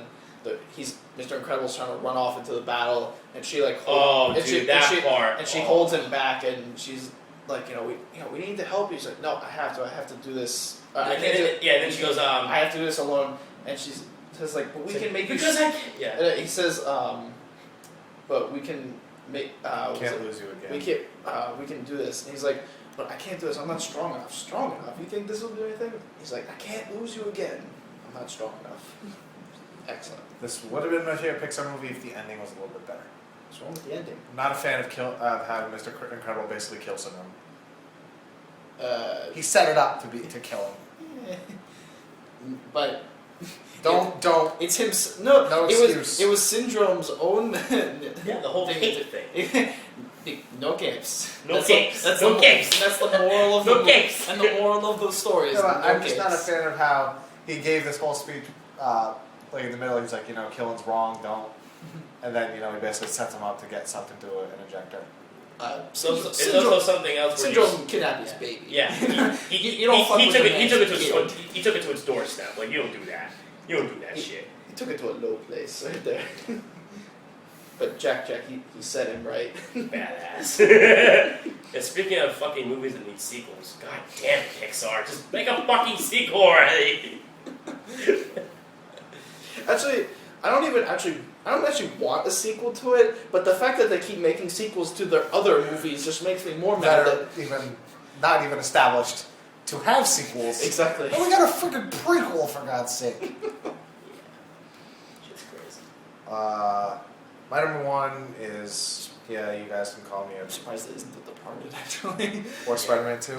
Mr. Incredible's trying to run off into the battle, and she part. and she holds him back, and she's like, we need to help you. He's like, no, I have to do this. I can't do it. Then she goes, I have to do this alone, and she says like, but we can make because you. I can't. Yeah. He says, but we can make. Can't lose you again. We can do this. And he's like, but I can't do this. I'm not strong enough. Strong enough? You think this will do anything? He's like, I can't lose you again. I'm not strong enough. Excellent. This would have been my favorite Pixar movie if the ending was a little bit better. What's wrong with the ending? Not a fan of having Mr. Incredible basically kill someone. Uh, He set it up to kill him. but Don't. it's him. No, No it excuse. was Syndrome's own. Yeah, the whole cake thing. No games. No That's games. That's No the, games. That's the moral of No the games. And the moral of the story is No, no I'm just not a games. fan of how he gave this whole speech. In the middle, he's like, killing's wrong, don't. And then, he basically sets him up to get something to an injector. It's also something else. Where Syndrome kidnapped his baby. Yeah, You don't fuck he with took the it. He man's took it to kid. its. He took it to its doorstep. You don't do that. You don't do that shit. He took it to a low place right there. But Jack, he set him right. Badass. And speaking of fucking movies that need sequels, god damn Pixar, just make a fucking sequel already. Actually, I don't actually want a sequel to it, but the fact that they keep making sequels to their other movies just makes me more That mad. are not even established to have sequels. Exactly. Oh, we got a freaking prequel, for God's sake. Shit's crazy. My number one is Yeah, you guys can call me I'm surprised it isn't The Departed, actually. or Spider-Man 2.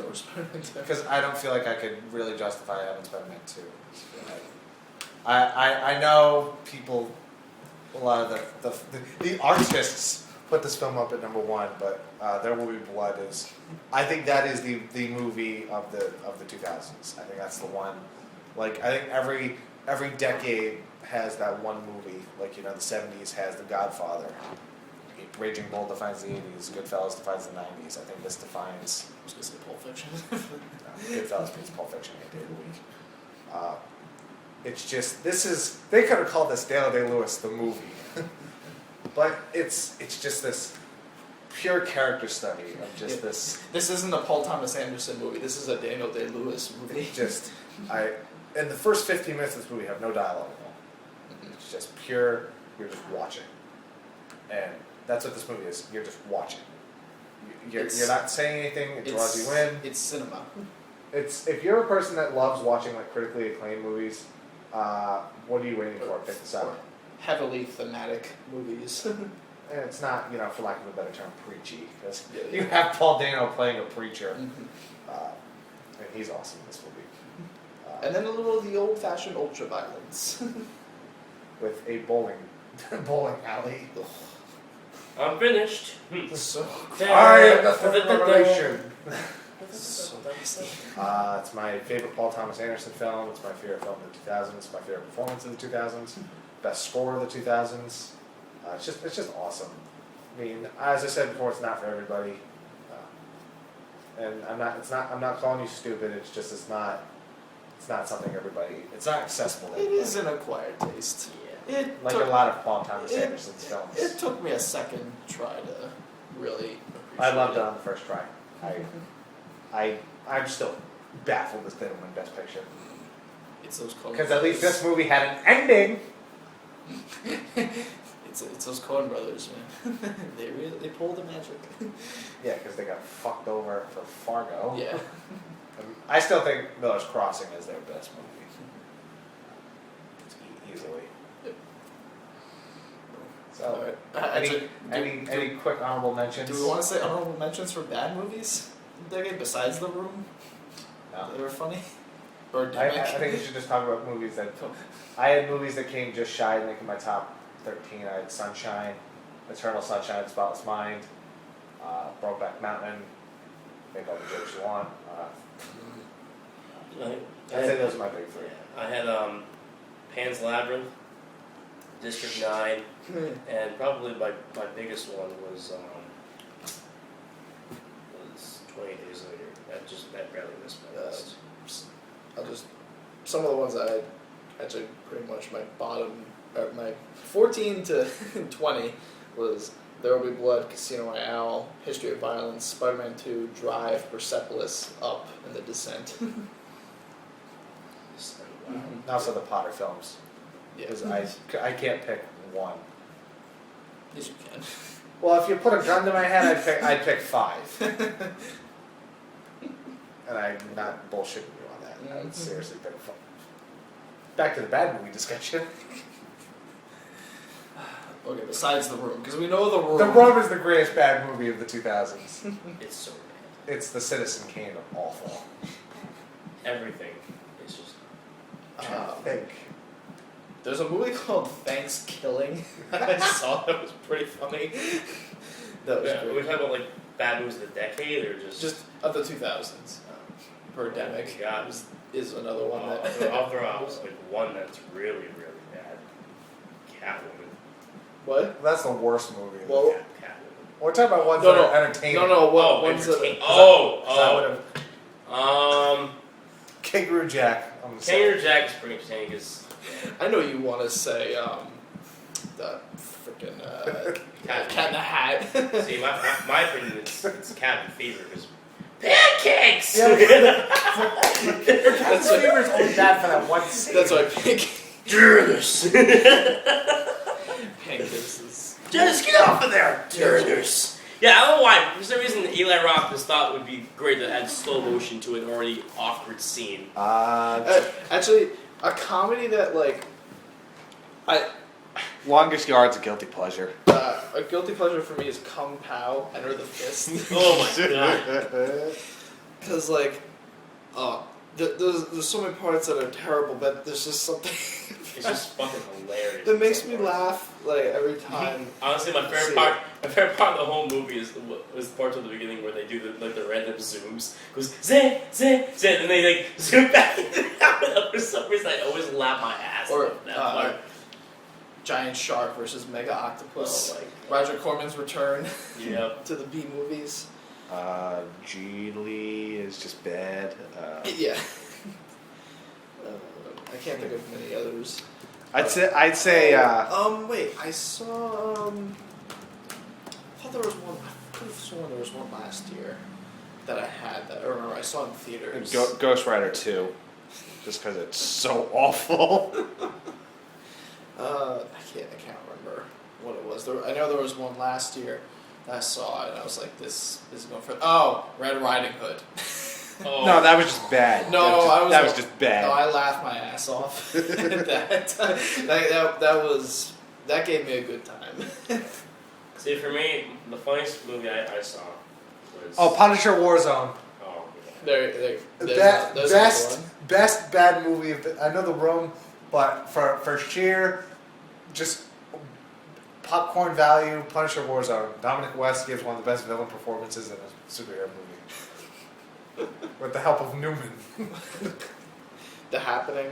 Or Spider-Man 2. Because I don't feel like I could really justify having Spider-Man 2. I know people, a lot of the artists put this film up at number 1, but There Will Be Blood is, I think that is the movie of the 2000s. I think that's the one. Like I think every decade has that one movie. Like the 70s has The Godfather. Raging Bull defines the 80s. Goodfellas defines the 90s. I think this defines. I was gonna say Pulp Fiction. Goodfellas means Pulp Fiction any day of the week. It's just they could have called this Daniel Day-Lewis the movie, but it's just this pure character study of just this. This isn't a Paul Thomas Anderson movie. This is a Daniel Day-Lewis movie. In the first 15 minutes of this movie have no dialogue at all. It's just pure. You're just watching, and that's what this movie is. You're just watching. You're not saying anything. It draws you in. It's cinema. It's if you're a person that loves watching like critically acclaimed movies, what are you waiting for? Pick this up. Heavily thematic movies. And it's not, for lack of a better term, preachy because Yeah. you have Paul Dano playing a preacher, Mhm. and he's awesome in this movie. And then a little of the old-fashioned ultra-violence. With a bowling alley. I'm finished. So I am the third revelation. So nasty. It's my favorite Paul Thomas Anderson film. It's my favorite film of the 2000s. It's my favorite performance of the 2000s. Best score of the 2000s. It's just awesome. I mean, as I said before, it's not for everybody. And I'm not calling you stupid. It's not something everybody. It's not accessible to It everybody. is an acquired taste. Yeah. It Like took, a lot of Paul Thomas it- Anderson's films. It took me a second try to really appreciate I loved it on the first try. I'm still baffled this didn't win Best Picture. It's those Coen Because at least brothers. this movie had an ending. It's those Coen brothers, man. they pulled the magic. Yeah, because they got fucked over for Fargo. Yeah. I still think Miller's Crossing is their best movie. Easily. Yep. So, Alright. any quick honorable mentions? Do we want to say honorable mentions for bad movies? Besides The Room, No. that were funny. Or I think we should just talk about movies that. I had movies that came just shy of making my top 13. I had Sunshine, Eternal Sunshine of the Spotless Mind, Brokeback Mountain, Make All the Jokes You Want. I'd say those are my big three. I had Pan's Labyrinth, District 9, and probably my biggest one was 20 Days Later. That barely missed my list. Some of the ones I had, actually pretty much my bottom, or my 14 to 20 was There Will Be Blood, Casino Royale, History of Violence, Spider-Man 2, Drive, Persepolis, Up, and The Descent. Wow. And also the Potter films. Yeah. Because I can't pick one. Yes, you can. Well, if you put a gun to my head, I'd pick 5. And I'm not bullshitting you on that. I would seriously pick 5. Back to the bad movie discussion. Okay, besides The Room, because we know The Room. The Room is the greatest bad movie of the 2000s. It's so bad. It's the Citizen Kane of awful. Everything is just. I think. There's a movie called Thanksgiving. I saw that was pretty funny. That was We're great. talking about like bad movies of the decade or just. Just of the 2000s. Birdemic God. is another one that. I'll throw out like one that's really, really bad. Catwoman. What? That's the worst movie. Well, Catwoman. We're talking about ones No, that no. are entertaining. No, what ones that entertain- are. Kangaroo Jack. I'm gonna say. Kangaroo Jack is pretty entertaining because I know you want to say the freaking Cat in the Hat. see my opinion it's cabin fever because pancakes. Yeah, That's Fever's only bad for that one scene. That's why Turners. pancakes is. Just get off of there, Turners. Yeah, I don't know why. For some reason, Eli Roth just thought it would be great to add slow motion to an already awkward scene. Actually, a comedy that like, Longest Yard's a guilty pleasure. A guilty pleasure for me is Kung Pao, Enter the Fist. Oh my god. Because, like, there's so many parts that are terrible, but there's just something It's just fucking hilarious. that makes me laugh, like, every time. Honestly, my favorite part of the whole movie is the parts of the beginning where they do the random zooms. It goes zeh zeh zeh, and they like zoom back into that. For some reason, I always laugh my ass Or off that part. Giant Shark versus Mega Octopus. Oh my God. Roger Corman's return Yep. to the B movies. Geely is just bad. Yeah. I can't think of many others. I'd say. Wait, I saw. I thought there was one. I could have sworn there was one last year that I had that I remember I saw in theaters. Ghost Rider 2. Just because it's so awful. I can't remember what it was. I know there was one last year that I saw, and I was like, "This is going for." Oh, Red Riding Hood. Oh. No, that was just bad. No, that was just bad. No, I laughed my ass off at that. That gave me a good time. See, for me, the funniest movie I saw was. Oh, Punisher Warzone. Oh, There's Best bad movie of I know The Room, but for sheer just popcorn value, Punisher Warzone. Dominic West gives one of the best villain performances in a superhero movie. With the help of Newman. The Happening,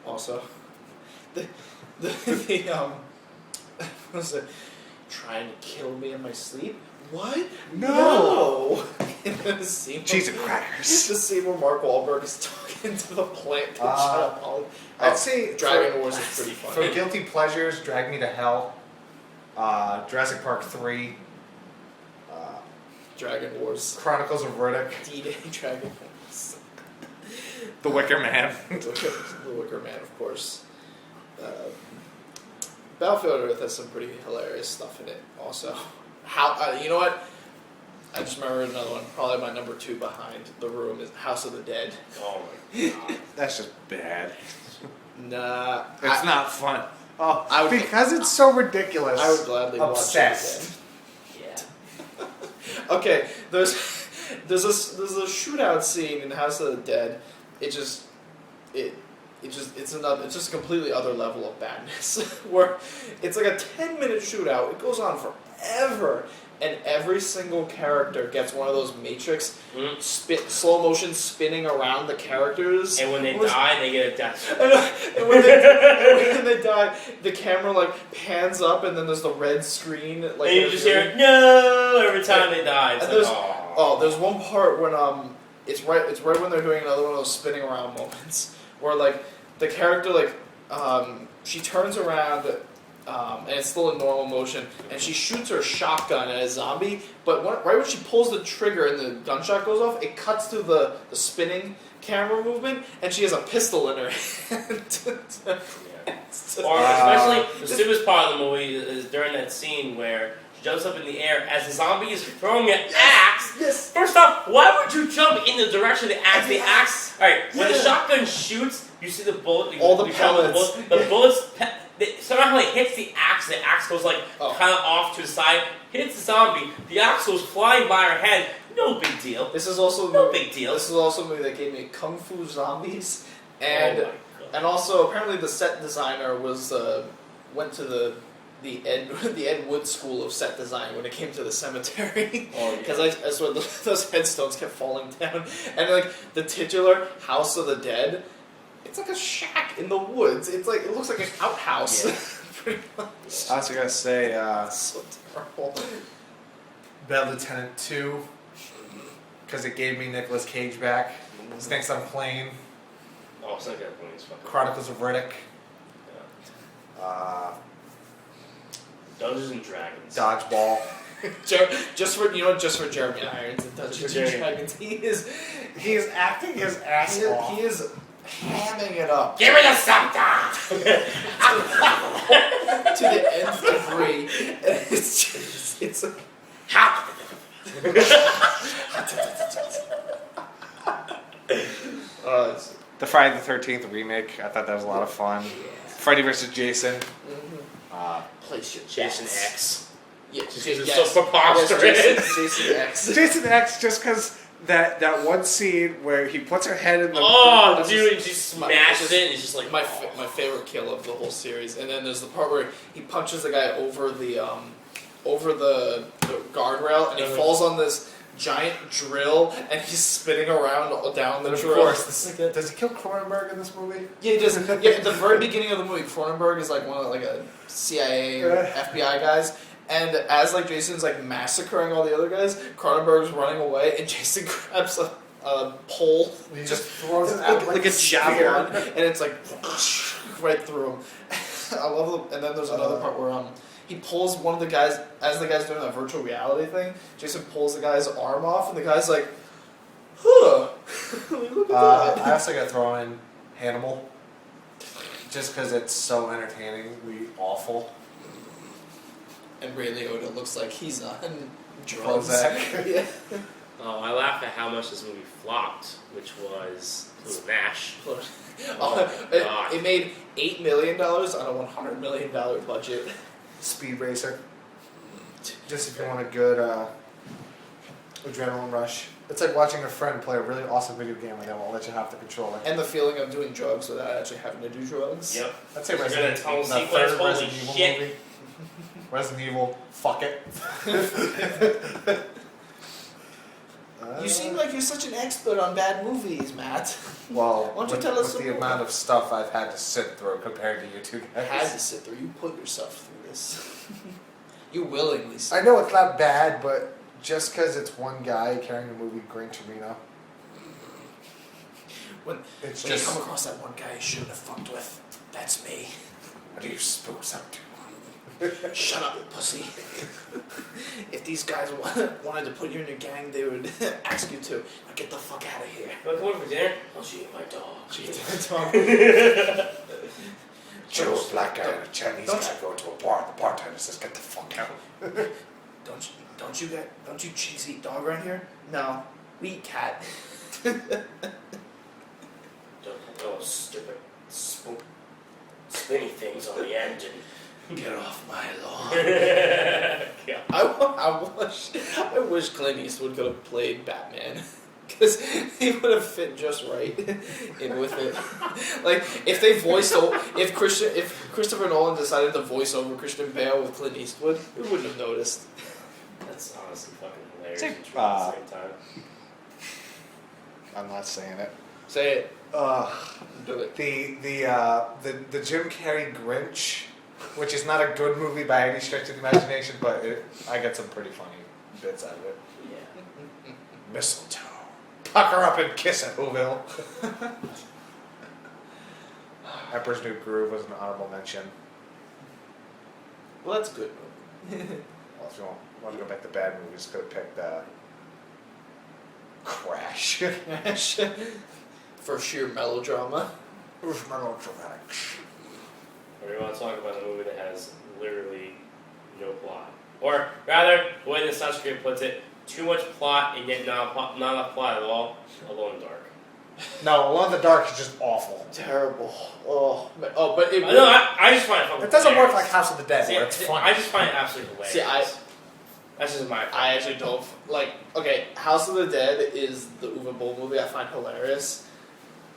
also. The what was it? Trying to kill me in my sleep? What? No! The scene Cheese and crackers. The scene where Mark Wahlberg is talking to the plant. I'd say Dragon Wars is pretty funny. For guilty pleasures, Drag Me to Hell, Jurassic Park 3, Dragon Wars. Chronicles of Riddick, D-Day Dragon Wars. The Wicker Man. The Wicker Man, of course. Battlefield Earth has some pretty hilarious stuff in it, also. You know what? I just remembered another one. Probably my number 2 behind The Room is House of the Dead. Oh my god. That's just bad. Nah. It's not fun. Oh, I would- because it's so ridiculous. I would gladly Obsessed. watch it Yeah. again. Okay, there's a shootout scene in House of the Dead. It's just a completely other level of badness. Where it's like a 10-minute shootout. It goes on forever. And every single character gets one of those Matrix slow motion spinning around the characters. And when they die, they get a death. And when they die, the camera like pans up, and then there's the red screen. Like, and you just hear no every time they die. It's and like, there's one part when it's right when they're doing another one of those spinning around moments where like the character like she turns around. And it's still in normal motion, and she shoots her shotgun at a zombie, but right when she pulls the trigger and the gunshot goes off, it cuts to the spinning camera movement, and she has a pistol in her hand. Or especially the stupidest part of the movie is during that scene where she jumps up in the air as the zombie is throwing an axe. Yes. First off, why would you jump in the direction of the axe? The axe. All right, when the shotgun shoots, you see the bullet. All the pellets. The bullets. Somehow it hits the axe goes like kind of off to the side, hits the zombie, the axe goes flying by her head, no big deal. This is also big deal. This is also a movie that gave me Kung Fu Zombies, and also apparently the set designer went to the Ed Wood School of Set Design when it came to the cemetery. Because I swear those headstones kept falling down, and like the titular House of the Dead. It's like a shack in the woods. It looks like an outhouse. Yeah. Pretty much. I was gonna say, So terrible. Bad Lieutenant 2, because it gave me Nicolas Cage back. Snakes on Plane, Oh, it's not good when it's fucking. Chronicles of Riddick, Dungeons and Dragons. Dodgeball. just for Jeremy Irons and Dungeons and Dragons, He's acting his ass off. he is hamming it up Give me the something! to the nth degree. And it's like The Friday the 13th remake, I thought that was a lot of fun. Freddy vs. Jason. Place your Jason bets. X. Yeah, Just Jason, because it's so preposterous. Jason X. Jason X, just because that one scene where he puts her head in the. Oh, that's dude, just- he just my- smashes it, and it's just like my favorite kill of the whole series. And then there's the part where he punches the guy over the guardrail, and he falls on this giant drill, and he's spinning around down the And of drill. course, does he kill Cronenberg in this movie? Yeah, he does. Yeah, at the very beginning of the movie, Cronenberg is like one of a CIA or FBI guys, and as like Jason's like massacring all the other guys, Cronenberg's running away, and Jason grabs a pole, He just throws it out like a javelin, and it's like right through him. I love it. And then there's another part where he pulls one of the guys, as the guy's doing that virtual reality thing, Jason pulls the guy's arm off, and the guy's like, huh. Look at that. I also got to throw in Hannibal, just because it's so entertainingly awful. And Ray Liotta looks like he's on drugs. Prozac. Yeah. Oh, I laugh at how much this movie flopped, which was MASH. It made $8 million on a $100 million budget. Speed Racer. Just if you want a good adrenaline rush. It's like watching a friend play a really awesome video game like that won't let you have the controller. And the feeling of doing drugs without actually having to do drugs. Yep. I'd say You're Resident gonna Evil, tunnel the sequence, third holy Resident Evil shit. movie. Resident Evil, fuck it. You seem like you're such an expert on bad movies, Matt. Well, Why don't you with, tell us with some the more? amount of stuff I've had to sit through compared to you two I guys. had to sit through. You put yourself through this. You willingly. I know it's not bad, but just because it's one guy carrying the movie Gran Torino, When it's you just. come across that one guy you shouldn't have fucked with, that's me. What do you spook something? Shut up, pussy. If these guys wanted to put you in your gang, they would ask you to. Now get the fuck out of here. You want to come over for dinner? I'll shoot you my dog. Joe's black guy and a Chinese Don't guy go to a bar. The bartender says, "Get the fuck out." Don't you chicks eat dog around here? No, we eat cat. Don't go stupid spinny things on the end and Get off my lawn. yeah. I wish Clint Eastwood could have played Batman. Because he would have fit just right in with it. Like if Christopher Nolan decided to voice over Christian Bale with Clint Eastwood, we wouldn't have noticed. That's honestly fucking hilarious It's like, and true at the same time. I'm not saying it. Say it. Do it. The Jim Carrey Grinch, which is not a good movie by any stretch of the imagination, but I get some pretty funny bits out of it. Yeah. Mistletoe. Pucker up and kiss it, Whoville. Emperor's New Groove was an honorable mention. Well, that's good. Well, if you want to go back to bad movies, could have picked Crash. For sheer melodrama. Oof, melodramatic. Or you want to talk about a movie that has literally no plot. Or rather, the way the sound script puts it, too much plot and yet not enough plot at all. Alone in the Dark. No, Alone in the Dark is just awful. Terrible. But it. No, I just find it fucking It doesn't work hilarious. like House of the Dead, See, where it's funny. I just find it absolutely hilarious. See, That's just my opinion. I actually don't like. Okay, House of the Dead is the Uwe Boll movie I find hilarious.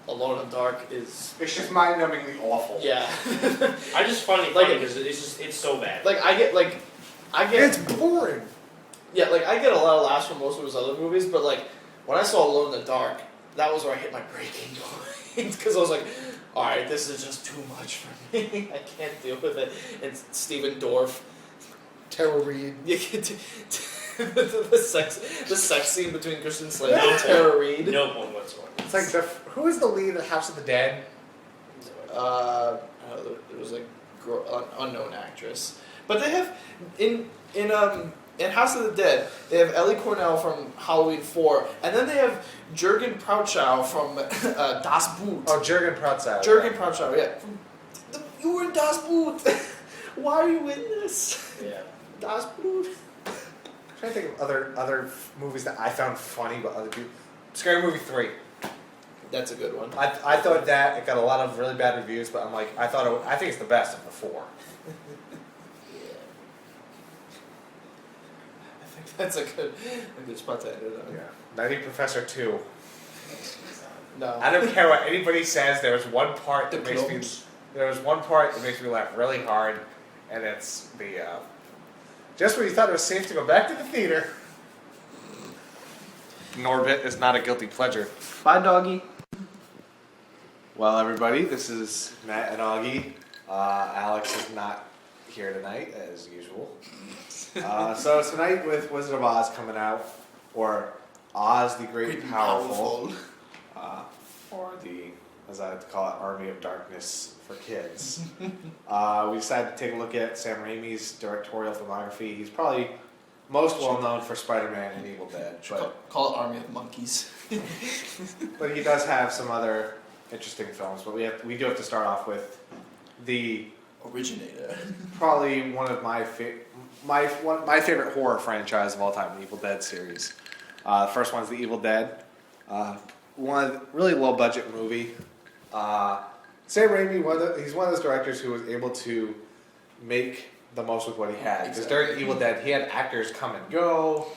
Alone in the Dark is It's just mind-numbingly awful. yeah. I just find it Like funny because it's so bad. I get It's boring. yeah, like I get a lot of laughs from most of his other movies, but like when I saw Alone in the Dark, that was where I hit my breaking point because I was like, all right, this is just too much for me. I can't deal with it. It's Steven Dorff. Tara Reid. You get the sex scene between Kristen Slater and Tara Reid. No point whatsoever. It's like who is the lead of House of the Dead? It was unknown actress, but they have in House of the Dead they have Ellie Cornell from Halloween 4, and then they have Jürgen Prochnow from Das Boot. Oh, Jürgen Prochnow. Jürgen Prochnow, yeah. You were in Das Boot. Why are you in this? Yeah. Das Boot. I'm trying to think of other movies that I found funny, but other people. Scary Movie 3. That's a good one. I thought that it got a lot of really bad reviews, but I'm like I think it's the best of the four. That's a good spot to end it on. Yeah. Nutty Professor 2. No. I don't care what anybody says. There was one part The that makes me. clones. There was one part that makes me laugh really hard, and it's the. Just when you thought it was safe to go back to the theater. Norbit is not a guilty pleasure. Bye, doggy. Well, everybody, this is Matt and Augie. Alex is not here tonight, as usual. So tonight with Wizard of Oz coming out, or Oz the Great and Powerful, or the, as I like to call it, Army of Darkness for kids. We decided to take a look at Sam Raimi's directorial filmography. He's probably most well known for Spider-Man and Evil Dead, but Call it Army of Monkeys. but he does have some other interesting films. But we do have to start off with the Originator. probably one of my favorite horror franchise of all time, the Evil Dead series. The first one's the Evil Dead. Really low budget movie. Sam Raimi, he's one of those directors who was able to make the most with what he had. Because during Evil Dead, he had actors come and go.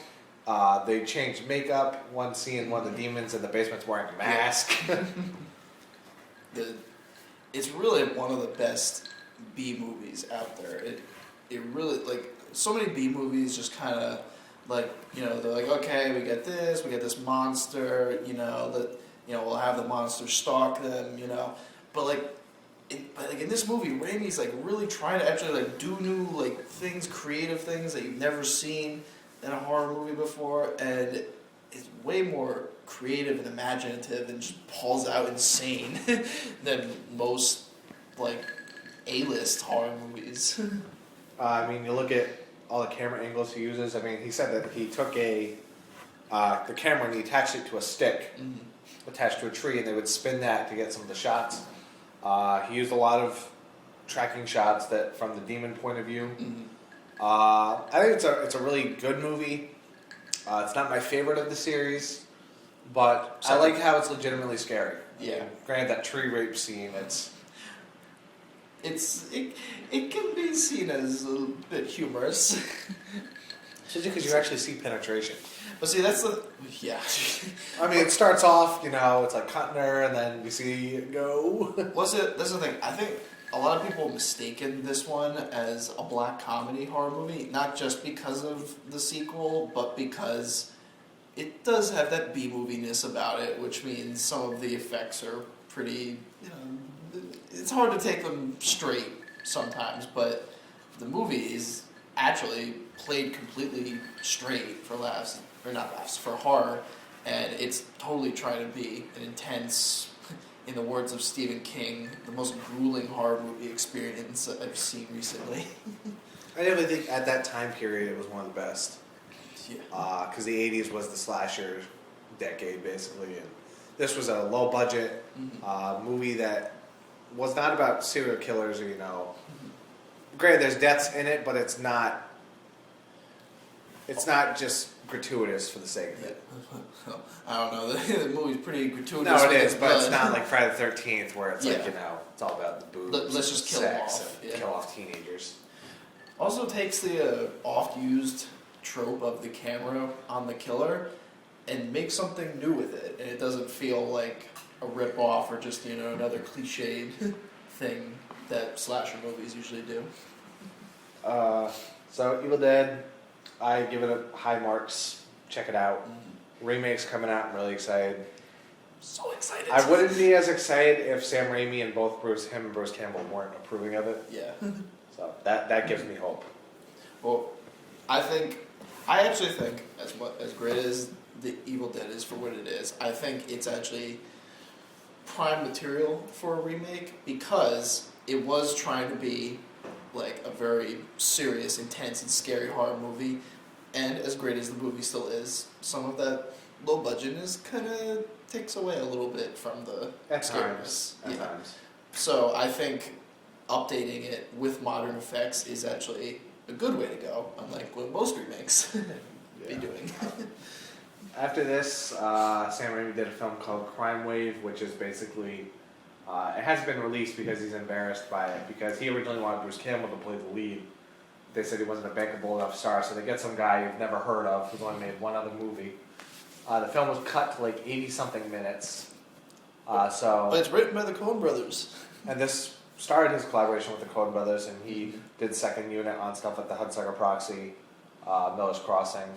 They changed makeup. One scene, one of the demons in the basement's wearing a mask. It's really one of the best B movies out there. It really, like, so many B movies just kind of, like, you know, they're like, okay, we get this monster, we'll have the monster stalk them, but like in this movie, Raimi's like really trying to actually like do new like things, creative things that you've never seen in a horror movie before, and it's way more creative and imaginative and just pulls out insane than most like A-list horror movies. I mean, you look at all the camera angles he uses. I mean, he said that he took the camera and he attached it to a stick attached to a tree, and they would spin that to get some of the shots. He used a lot of tracking shots that from the demon point of view. I think it's a really good movie. It's not my favorite of the series, but I like how it's legitimately scary. Yeah. Granted, that tree rape scene, it can be seen as a bit humorous. especially because you actually see penetration. But see, that's the I mean, it starts off, it's like cutting her, and then you see it go. That's the thing. I think a lot of people mistaken this one as a black comedy horror movie, not just because of the sequel, but because it does have that B-moviness about it, which means some of the effects are pretty, it's hard to take them straight sometimes, but the movie is actually played completely straight for laughs, or not laughs, for horror, and it's totally trying to be an intense, in the words of Stephen King, the most grueling horror movie experience I've seen recently. I definitely think at that time period it was one of the best. Yeah. Because the 80s was the slasher decade, basically, and this was a low-budget movie that was not about serial killers, or, granted, there's deaths in it, but it's not just gratuitous for the sake of it. I don't know. The movie's pretty gratuitous. No, it is, but blood. it's not like Friday the 13th where it's like, Yeah. it's all about the boobs. Let's just kill them sex off, and yeah. kill off teenagers. Also takes the oft-used trope of the camera on the killer and makes something new with it, and it doesn't feel like a rip-off or just another cliched thing that slasher movies usually do. So Evil Dead, I give it a high marks. Check it out. Remake's coming out. I'm really excited. So excited! I wouldn't be as excited if Sam Raimi and both him and Bruce Campbell weren't approving of it. Yeah. So that gives me hope. Well, I actually think as great as the Evil Dead is for what it is, I think it's actually prime material for a remake because it was trying to be like a very serious, intense, and scary horror movie, and as great as the movie still is, some of that low budgetness kind of takes away a little bit from the scariness. At times. So I think updating it with modern effects is actually a good way to go, unlike what most remakes be doing. After this, Sam Raimi did a film called Crime Wave, which is basically, it hasn't been released because he's embarrassed by it, because he originally wanted Bruce Campbell to play the lead, they said he wasn't a bankable enough star, so they get some guy you've never heard of who's only made one other movie. The film was cut to like 80-something minutes. But it's written by the Coen brothers. And this started his collaboration with the Coen brothers, and he did second unit on stuff like the Hudsucker Proxy, Miller's Crossing,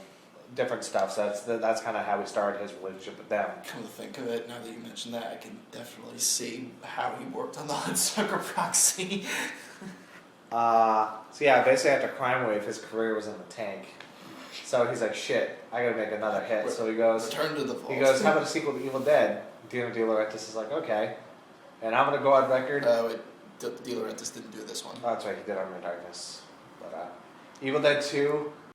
different stuff. So that's kind of how he started his relationship with them. Come to think of it, now that you mentioned that, I can definitely see how he worked on the Hudsucker Proxy. So yeah, basically after Crime Wave, his career was in the tank. So he's like, shit, I gotta make another hit. So he goes, Return to the Vault. he goes, how about a sequel to Evil Dead? Dino De Laurentiis is like, okay. And I'm gonna go on record. Wait, De Laurentiis didn't do this one. Oh, that's right, he did Army of Darkness. But Evil Dead 2